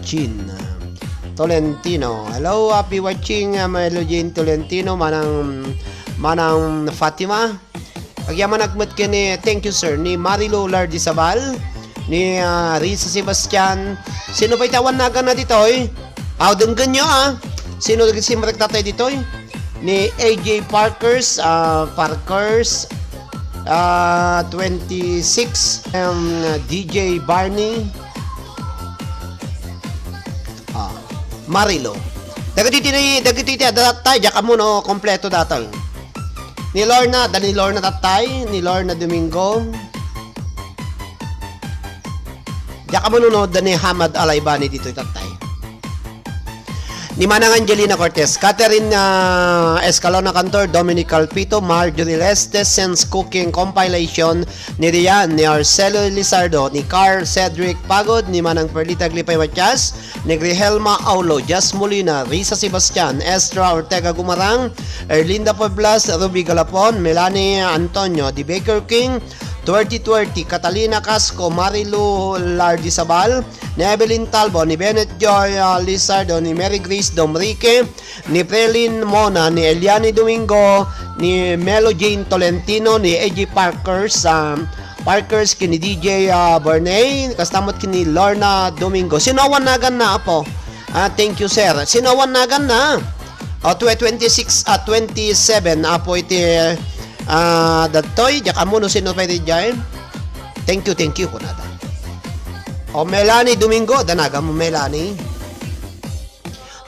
Jane Tolentino. Hello, happy watching Melo Jane Tolentino, Manang Fatima. Agyaman nagmatkin ni, thank you sir, ni Marilo Lardisabal, ni Risa Sebastian. Sino pa itawan nagan na ditoy? Denggan nyo Sino simrek tatay ditoy? Ni AJ Parkers, 26, DJ Barney, Marilo. Dagiti datay, jaka mo no, kompleto datay. Ni Lorna tatay, ni Lorna Domingo. Jaka mo no, ni Hamad Alaybani dito tatay. Ni Manang Angelina Cortez, Catherine Escalona Cantor, Dominic Calpito, Marjorie Lestes, Sense Cooking Compilation, ni Rian, ni Arcelo Lizardo, ni Carl Cedric Pagod, ni Manang Perlita Glipay Matias, ni Grihelma Aulo, Jas Molina, Risa Sebastian, Estra Ortega Gumarang, Erlinda Pablas, Ruby Galapon, Melanie Antonio, The Baker King, 2020, Catalina Casco, Marilu Lardisabal, ni Evelyn Talbo, ni Bennett Joy Lizardo, ni Mary Grace Domrique, ni Prelin Mona, ni Eliani Domingo, ni Melo Jane Tolentino, ni AJ Parkers, kini DJ Bernay, kastamot kini Lorna Domingo. Sinawan nagan na po. Thank you sir. Sinawan nagan na. 26 at 27 apo iti datoy jakamuno sino pa iti dyan. Thank you po nada. Melanie Domingo, danaga mo Melanie.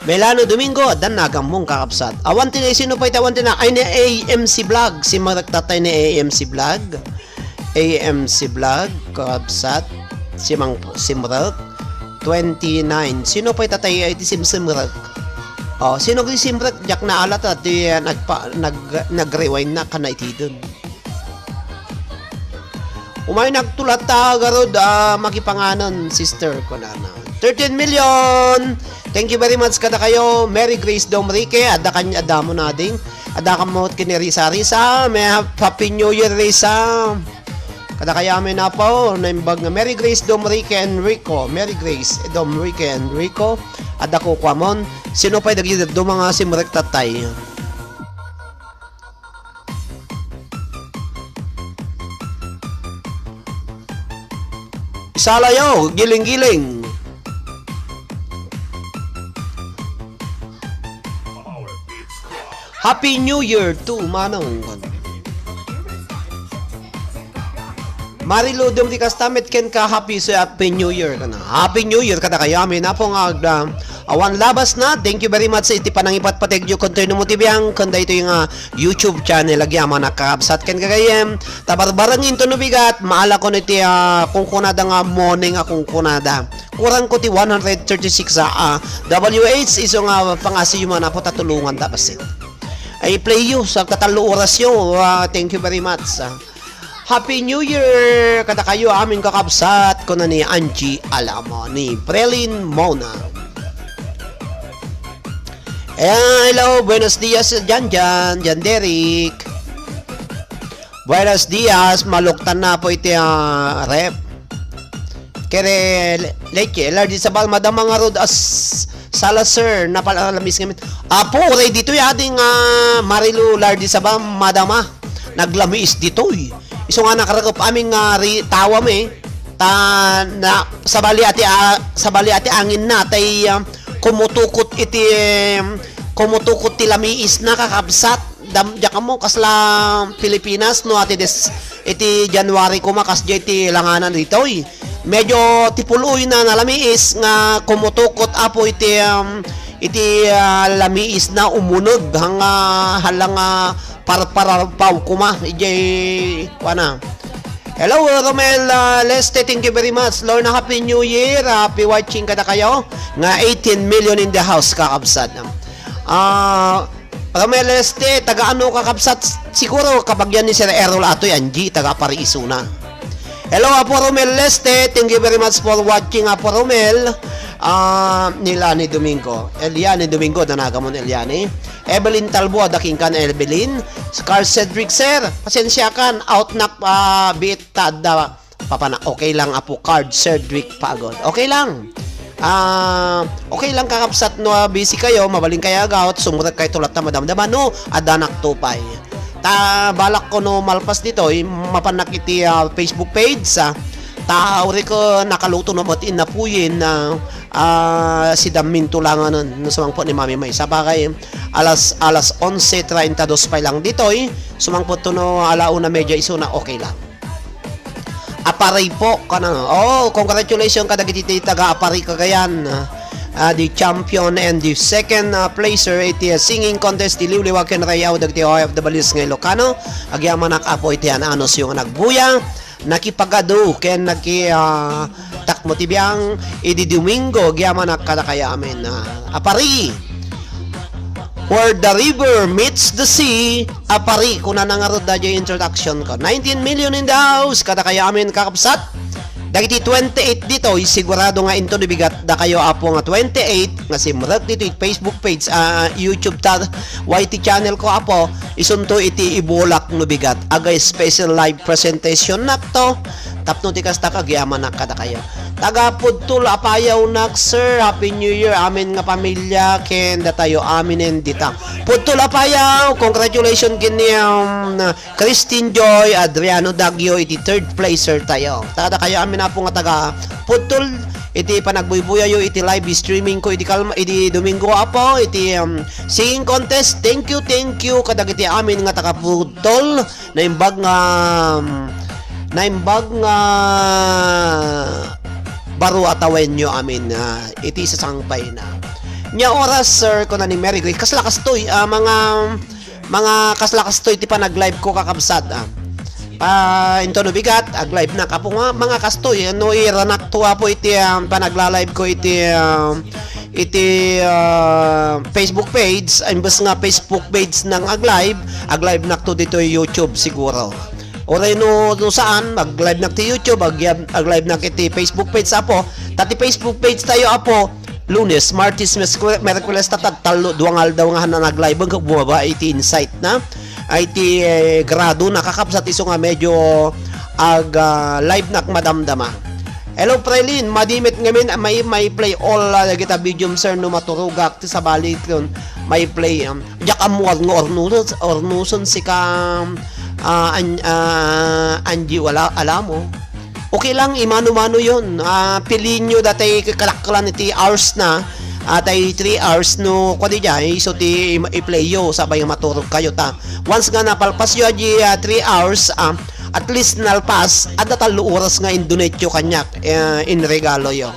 Melano Domingo, dan nagamong kakapsat. Awan tinay, sino pa itawan tinay? Ay, ni AMC Vlog. Si magtatay ni AMC Vlog. AMC Vlog, kakapsat. Si Simrek. 29. Sino pa itatay ay ti Simrek? Oh, sino kay Simrek? Jak na alat at nag-rewind na kana iti dun. Umay nagtulat ta garod makipanganon sister ko na. 13 million. Thank you very much kada kayo. Mary Grace Domrique, ada kanya adamo na ding. Ada kamot kini Risa Risa. May Happy New Year Risa. Kada kaya amin na po naimbag nga Mary Grace Domrique Enrico. Mary Grace Domrique Enrico. Ada ko kwamon. Sino pa dagi do mga simrek tatay. Isalayo, giling-giling. Power Beats Club. Happy New Year to Manong. Marilu dum di kastamet ken ka happy sa Happy New Year kana. Happy New Year kada kayo amin na po nga awan labas na. Thank you very much sa iti panangipat pategyo konterno mo tibiyang kanda ito yung YouTube channel agyaman nakakabsat ken kagayem. Tabarbarangin to no bigat maala ko niti kung kunada nga morning akong kunada. Kurang ko ti 136 WH iso nga pangasi yung mga po tatulungan tapos ay play you sa tatalo oras yo. Thank you very much. Happy New Year! Kada kayo aming kakabsat ko na ni Angie Alamo ni Prelin Mona. Hello, buenos dias Jan Derek. Buenos dias, maluktan na po iti rep. Kere leke, lardi sa bal madam mga road as Salazar na palalamis ngamin. Apo, ray dito yung Marilu lardi sa bal madama. Naglamis dito Iso nga nakaragop aming tawa na sabali ati angin na tay kumutukot ti lamiis na kakabsat damja kamo kasla Pilipinas no ati iti January ko makas iti langanan dito medyo tipuloy na nalamiis nga kumutukot apo iti lamiis na umunog halang parparapaw kuma ijay wana. Hello Romel Leste, thank you very much. Lorna, Happy New Year. Happy watching kada kayo nga 18 million in the house kakabsat. Romel Leste, taga ano kakabsat siguro kapag yan ni Sir Errol Atoy Angie taga Pariiso na. Hello Apo Romel Leste, thank you very much for watching Apo Romel. Nilani Domingo, Eliane Domingo, danagamon Eliane. Evelyn Talbo, daking kan Evelyn. Scar Cedric Sir, pasensya kan, out na bit tada papana. Okay lang Apo card Cedric Pagod. Okay lang. Okay lang kakapsat no busy kayo, mabaling kaya agout, sumurat kayo tulat na madamdaman no, adanak tupay. Balak ko no malpas dito, mapanak iti Facebook page tauri ko nakaluto na ba't inapuyin na si Daminto lang no sumangpo ni Mami May sabagay alas 11:32 pa lang dito sumangpo to no alauna medya iso na okay lang aparay po ka na congratulations kada kiti taga aparay kagayan the champion and the second placer iti singing contest ti Liwliwag ken Rayaw dagiti OFWs nga Ilocano agyaman nakapo iti anos yung nagbuya nakipagado ken takmo tibiyang idi Domingo agyaman nakada kaya amin apari where the river meets the sea apari kuna nangarod da introduction ko 19 million in the house kada kaya amin kakapsat dagiti 28 dito sigurado nga into bigat da kayo apo nga 28 nga simrek dito Facebook page YouTube YT channel ko apo isunto iti ibulak no bigat agay special live presentation nakto tapno ti kasta kagyaman na kada kayo taga pudtul apayaw nak sir happy new year amin nga pamilya ken da tayo aminen dita pudtul apayaw congratulations kini Christine Joy Adriano Dagyo iti third placer tayo taga kayo amin na po nga taga pudtul iti panagbuybuyayo iti live streaming ko iti Domingo apo iti singing contest thank you kadag iti amin nga taga pudtul naimbag nga baro atawen nyo amin iti sasangpay na nya oras sir ko na ni Mary Grace kaslakastoy mga kaslakastoy ti pa nag-live ko kakabsat into no bigat ag-live na kapo nga mga kastoy no iranak tuwa po iti panagla-live ko iti Facebook page imbes nga Facebook page ng ag-live nak to dito YouTube siguro oray no saan mag-live nak ti YouTube ag-live nak iti Facebook page apo tati Facebook page tayo apo Lunes, Martes, Merkules, talo, duwang aldaw nga nag-live ang bumaba, iti insight na, iti grado, nakakapsat iso nga medyo live na madamdama. Hello, Prelin, madimit ngamin, may play all, kita medium sir, no maturugak, ti sa balik yun, may play, jak amuag ng ornuson, si ka, Angie, wala, alam mo. Okay lang, imano-mano yun. Piliin nyo dati kalakkalan iti hours na. Tay 3 hours no kwadi jay. So ti i-play yo sabay maturog kayo ta. Once nga napalpas yo di 3 hours, at least nalpas at natalo oras nga indonate yo kanyak in regalo yo.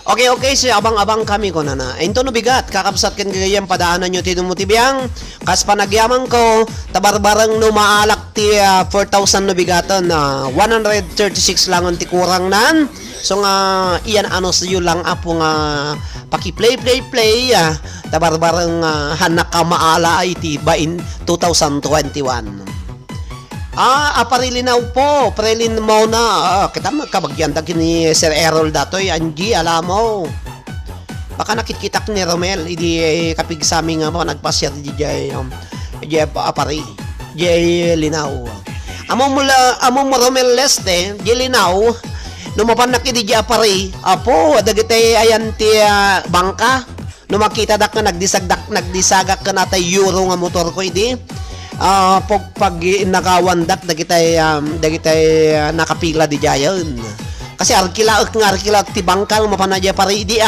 Okay, so abang-abang kami ko na. Ento no bigat, kakabsat ken gayam padaanan nyo ti dumutibiyang. Kas panagyaman ko, tabarbarang no maalak ti 4,000 no bigatan 136 lang ang ti kurang nan. So nga iyan ano sa iyo lang apo nga paki-play tabarbarang hanak ka maala iti bain 2021. Aparilinaw po, prelin mo na. Kita magkabagyandag ni Sir Errol datoy, Angie, alam mo. Baka nakitkitak ni Romel, hindi kapigsami nga mo, nagpasyar di jay apari, jay linaw. Amo mo Romel Leste, jay linaw, numapan nakidi jay apari, apo, adagitay ayan ti bangka, numakita dak na nagdisagak ka na tayo euro nga motor ko, hindi. Pag nakawandak dagitay nakapila di jayon kasi arkilaok ti bangkal mapanadya pari di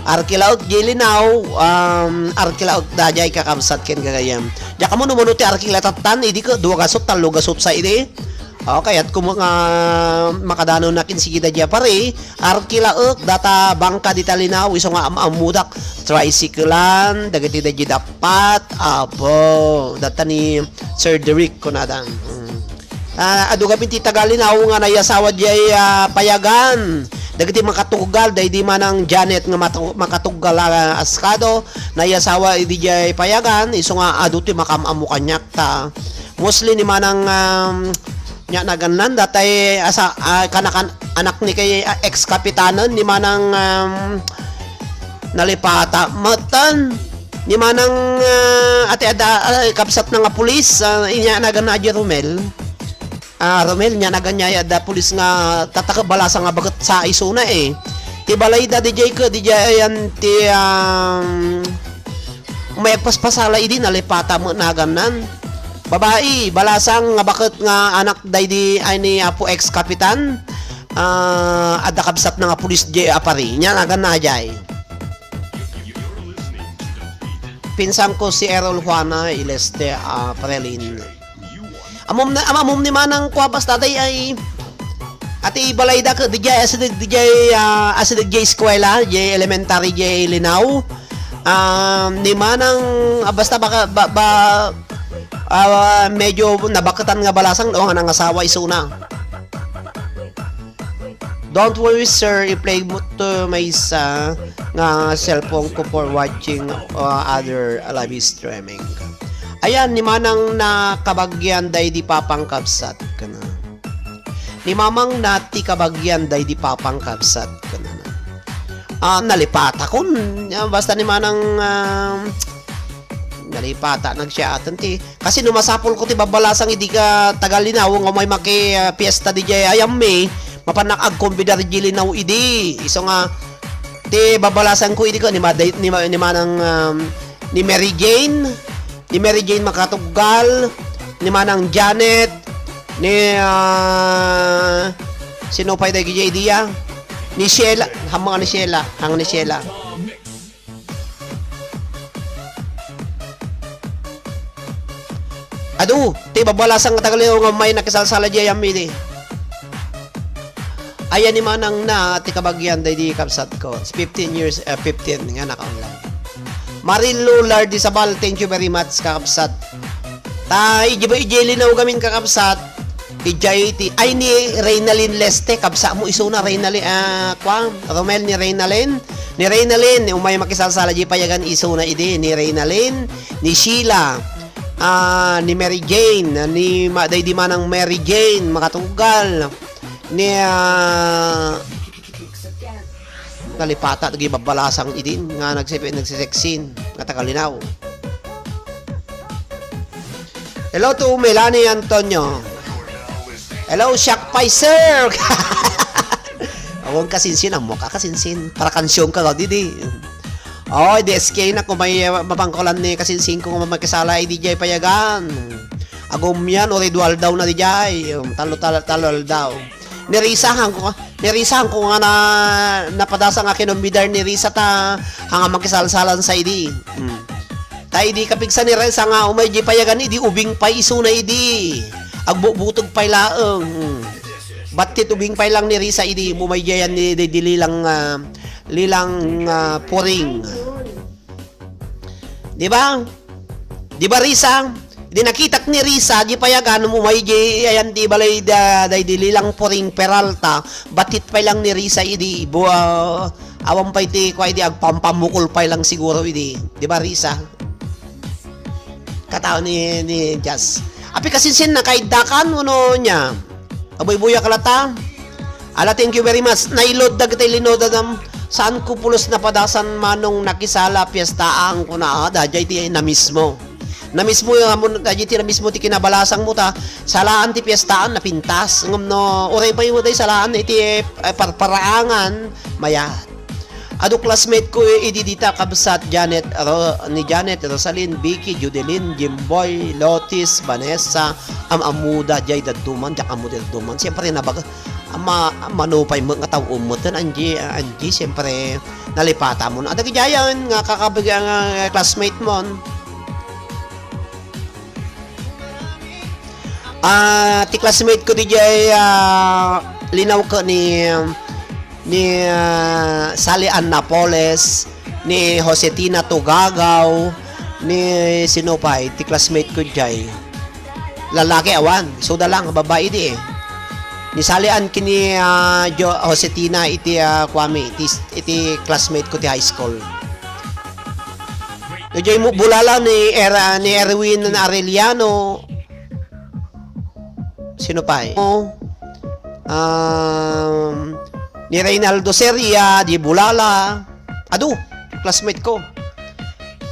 arkilaok jilinaw arkilaok dajay kakabsat ken gagayam ja kamo numunot ti arkilatan idi ko 2 gasot 3 gasot sa idi okay at kung makadano nakin sige dajay pari arkilaok data bangka di talinaw iso nga amudak tricyclean dagiti dajay dapat apo data ni Sir Derek kunadang adu gabi ti tagalinaw nga nayasawa jay payagan dagiti makatugal day di manang Janet nga makatugal askado nayasawa idi jay payagan iso nga adu ti makamamu kanyak ta mostly ni manang nya naganan datay asa kanakan anak ni kay ex-kapitanan ni manang nalipata matan ni manang ate ada kapsat na nga pulis inya nagan na Romel Romel nya nagan nya da pulis nga tatakabalasa nga bagat sa isuna ti balay da DJ ko DJ ayan ti may paspasala idi nalipata mo naganan babae balasang nga bakit nga anak daydi ay ni apo ex-kapitan ada kabsat na nga pulis jay apari nya nagan na jay pinsang ko si Errol Juana Ileste Prelin amom ni manang kuwabas tatay ay ati balayda ka dijay asidig jay eskwela jay elementary jay linaw ni manang basta baka medyo nabakatan nga balasang nga nang asawa isuna. Don't worry sir, i-play mo to may isa nga cellphone ko for watching other live streaming. Ayan, ni manang nakabagyan day di papangkabsat ka na. Ni mamang nati kabagyan day di papangkabsat ka na. Nalipata ko, basta ni manang nalipata nagsiatan ti kasi numasapol ko ti babalasang hindi ka tagalinaw nga may maki fiesta di jay ayam me mapanak ag kombidar jilinaw idi iso nga ti babalasan ko idi ko ni manang ni Mary Jane makatugal ni manang Janet ni sino pa day gijay dia ni Sheila hang ni Sheila adu, ti babalasang tagalinaw nga may nakisalsala jay amidi. Ayan ni manang na tikabagyan day di kapsat ko. It's 15 years 15 nga naka-online. Maril Lular di Sabal, thank you very much kakapsat. Tay, di ba ijeli na gamin kakapsat? Ijay ay ni Reynalyn Leste kapsa mo iso na Reynalyn kwang Romel ni Reynalyn umay makisalsala di payagan iso na idi ni Reynalyn, ni Sheila, ni Mary Jane, ni day di manang Mary Jane makatunggal ni kalipata gi babalasang idin nga nagsiseksin nga tagalinaw. Hello to Melanie Antonio. Hello Shaq Paiser. Awon kasinsin ang mukha kasinsin para kansyon ka didi. Oh, DSK na kung may mapangkolan ni kasinsin kung magkasala DJ payagan. Agom yan o ritual daw na DJ. Talo daw. Nirisahan ko nga na napadasa nga kinomidar ni Risa ta hanga magkisalsalan sa idi. Ta idi kapigsa ni Risa nga umay di payagan idi ubing pay iso na idi. Agbubutog pay laeng. Batit ubing pay lang ni Risa idi umay yan ni lilang puring. Di ba? Di ba Risa? Di nakitak ni Risa, di payagan mo may ayan di balay day dililang puring Peralta, batit pa lang ni Risa idi awam pa iti kwa idi agpampamukol pa lang siguro idi. Di ba Risa? Katao ni Jazz. Api kasinsin na kahit dakan uno niya. Aboy-buya kalata. Ala, thank you very much. Nailod da kita ilinoda dam saan ko pulos na padasan manong nakisala piyestaang ko na dajay ti na mismo. Na mismo yung dajay na mismo ti kinabalasang mo ta salaan ti piyestaan na pintas ngam no oray pa yung day salaan iti parparaangan maya. Ado classmate ko ididita kabsat ni Janet Rosalyn, Vicky, Judelin, Jimboy, Lotis, Vanessa, Amuda, Jay Daduman, Jack Amuda Daduman. Siyempre nabaga manupay mo nga tao umutan Angie siyempre nalipata mo na. Ada kajayan nga kakabigyan classmate mo. Ti classmate ko DJ linaw ko ni Sally Ann Napoles, ni Josetina Tugagaw, ni sinopay ti classmate ko jay lalaki awan so dalang babae di ni Sally Ann kini Josetina iti kwami iti classmate ko ti high school. Jay mo bulala ni Erwin Arellano. Sino pa ni Reynaldo Seria, di Bulala. Ado, classmate ko.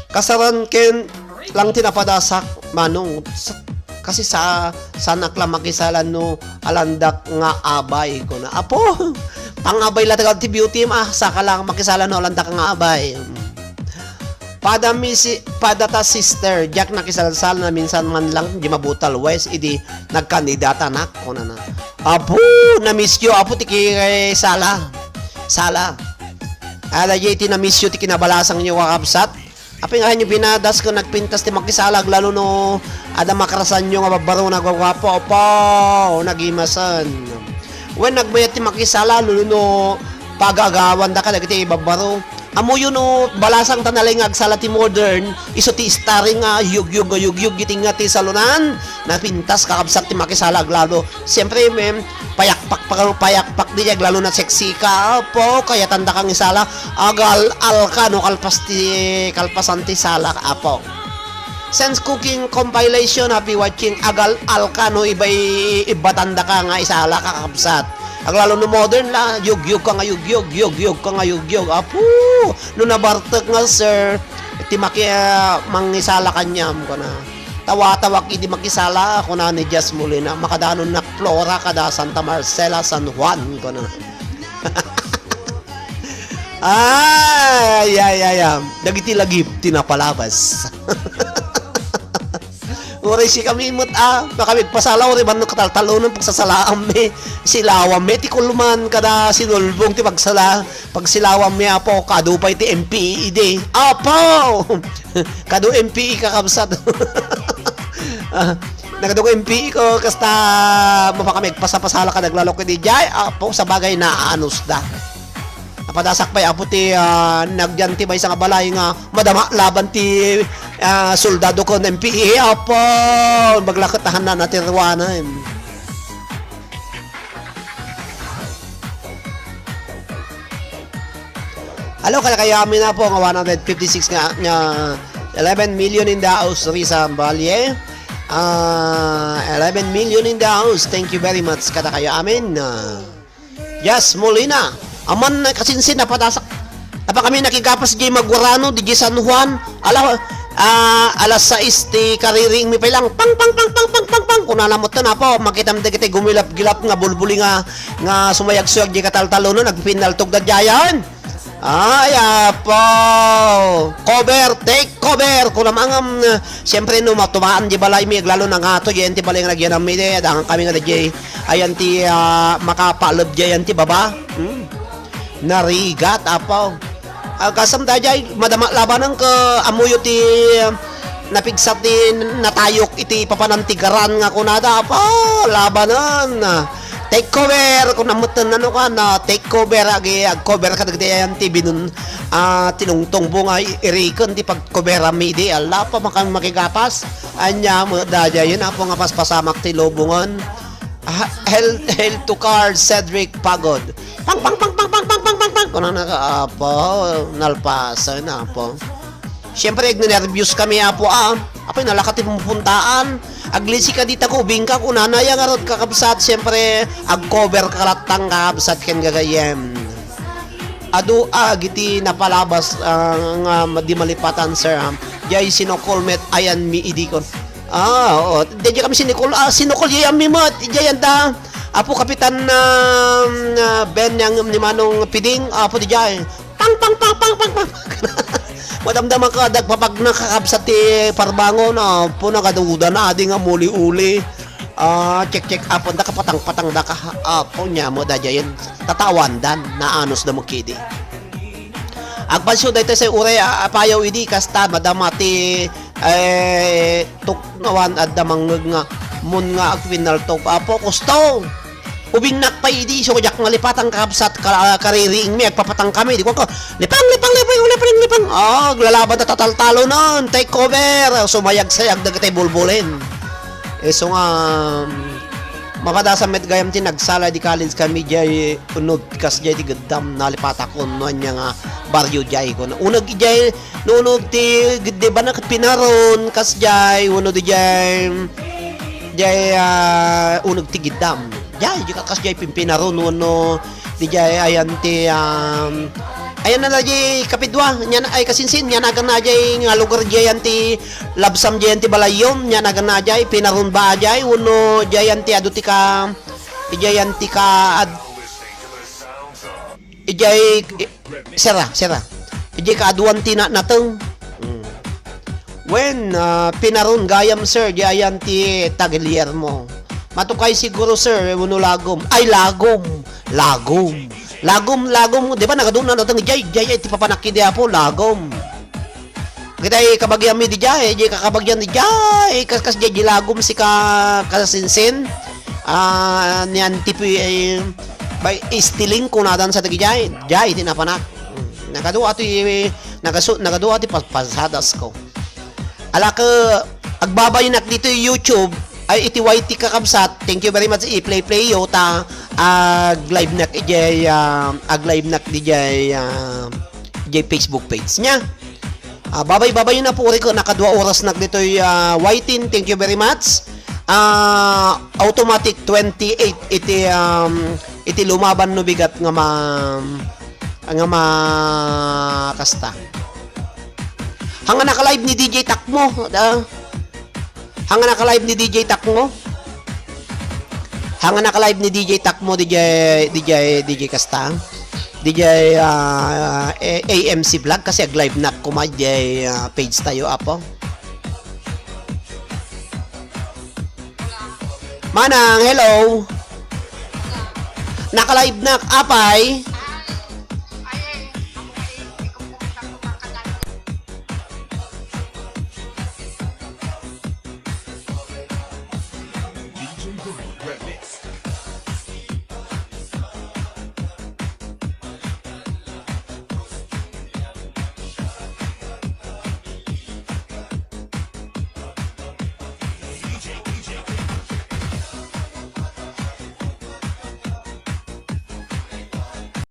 Kasaran ken lang tinapadasak manong kasi sa nakla makisalan no alandak nga abay ko na. Apo, pangabay la tagal ti beauty saka lang makisalan no alandak nga abay. Padata sister Jack nakisalsal na minsan man lang di mabutal west idi nagkandidata na ko na. Apo na miss you apo tiki sala ala jeti na miss you tiki nabalasang niyo wakapsat api nga nyo binadas ko nagpintas ti makisalag lalo no ada makarasan nyo nga babaro nagwawapo opo nagimasan when nagbayat ti makisala lalo no pagagawan da ka dagiti babaro. Amo yun no, balasang tanalingag sa Latin Modern, iso ti starring yugyug giting nga ti salunan, na pintas kakabsak ti makisalag lalo. Siyempre, payakpak di jag, lalo na sexy ka po, kaya tanda kang isala, agal alka no, kalpasan ti sala apo. Sense Cooking Compilation, happy watching, agal alka no, iba tanda ka nga isala kakabsat. Aglalo no modern la, yugyug ka nga yugyug. Apo, no nabartek nga sir, iti mangisala kanyam ko na. Tawa-tawak iti makisala ako na ni Jazz Molina, makadanon na Flora kada Santa Marcela, San Juan ko na. Ay. Dagiti lagi tinapalabas. Oray si kami imot makamit pasalaw rin man kataltalonan pagsasalaam me silawam me ti kuluman kada sinulbong ti pagsilawam me apo kadupay ti MPE ide apo kadu MPE kakabsat Nagadugo MP ko kasta mapakamig pasapasala ka naglalok di jay apo sa bagay na anos da. Napadasak pa apo ti nagyanti may isang balay nga madama laban ti soldado ko ng MP apo maglakatahan na natin ruwanan. Hello kaya kami na po nga 156 nga 11 million in the house Risa Balye. 11 million in the house. Thank you very much kada kayo amin. Yes, Molina. Aman na kasinsin napadasak. Apa kami nakikapas di Magurano di San Juan. Alas 6 ti kariring mi pa lang pang kuna namot na po makita mo kita gumilap-gilap nga bulbuli nga sumayag-suyag di kataltalo no nagpinaltog da jayan. Ay, apo. Cover, take cover. Kung namang, siyempre, no, matumaan di balay mi, lalo na nga to, yan ti balay nga nagyanam mi, dahang kami nga di, ayan ti, makapalab di, yan ti baba. Narigat, apo. Kasam da jay, madama labanan ka, amuyo ti, napigsat ti, natayok, iti papanantigaran nga kunada, apo, labanan. Take cover kung namutan ano ka na take cover agi cover ka dagdayan ti binun tinungtong bunga irikon ti pag cover mi di ala pa makang makigapas anya mo dadya yun apo nga paspasamak ti lobungon hell to card Cedric Pagod pang kuno na ka apo nalpasa na apo syempre nervyos kami apo apoy nalakati pupuntaan aglisi ka dita ko ubing ka kunana yang arot kakabsat siyempre ag-cover kalatang kakabsat ken gagayem adu giti napalabas nga di malipatan sir jay sinokolmet ayan mi idikon oo di kami sinokol jay mi mat jay anda apo kapitan Ben yang ni Manong Piding apo di jay pang madamdaman ka dagpapag nakakabsat ti parbango na po nakaduda na adi nga muli-uli check up da kapatang-patang da ka po niya mo da jayan tatawan dan na anos da mo kidi agpansyo dayto sa uray apayaw idi kasta madama ti tuknawan at damang nga mun nga agpinal to apo kusto ubing nakpay di so jak nga lipatang kabsat kariring mi agpapatang kami di ko lipang glalaban ta tataltalo non take cover sumayag-sayag dagitay bulbulin so nga mapadasa met gayam ti nagsala di college kami jay unod kas jay ti gaddam nalipata ko no nya nga baryo jay ko unod jay nunog ti gidde ba na pinaron kas jay unod jay unod ti giddam jay di kas jay pimpinaron no di jay ayan ti ayan na jay kapidwa nya ay kasinsin nya nagan na jay nga lugar jay anti labsam jay anti balayon nya nagan na jay pinaron ba jay uno jay anti aduti ka jay anti ka jay sera jay ka aduan ti na nateng when pinaron gayam sir jay anti Taglier mo matukay siguro sir uno lagom di ba nagadun na natang jay ti papanakidi apo lagom kita kabagyan mi di jay kakabagyan di jay kas jay lagom si kasinsin niyan tipi by istiling kunadan sa tagi jay tinapanak nagaduwa ti pasadas ko ala ka agbabayinak dito YouTube ay iti YT kakabsat thank you very much i-play yo ta live nak jay di jay Facebook page nya babay na po ko naka 2 oras nak dito YT thank you very much automatic 28 iti lumaban no bigat nga kasta hanga naka-live ni DJ Takmo hanga naka-live ni DJ Takmo DJ kasta DJ AMC vlog kasi ag-live na kumadjay page tayo apo Manang hello naka-live na apay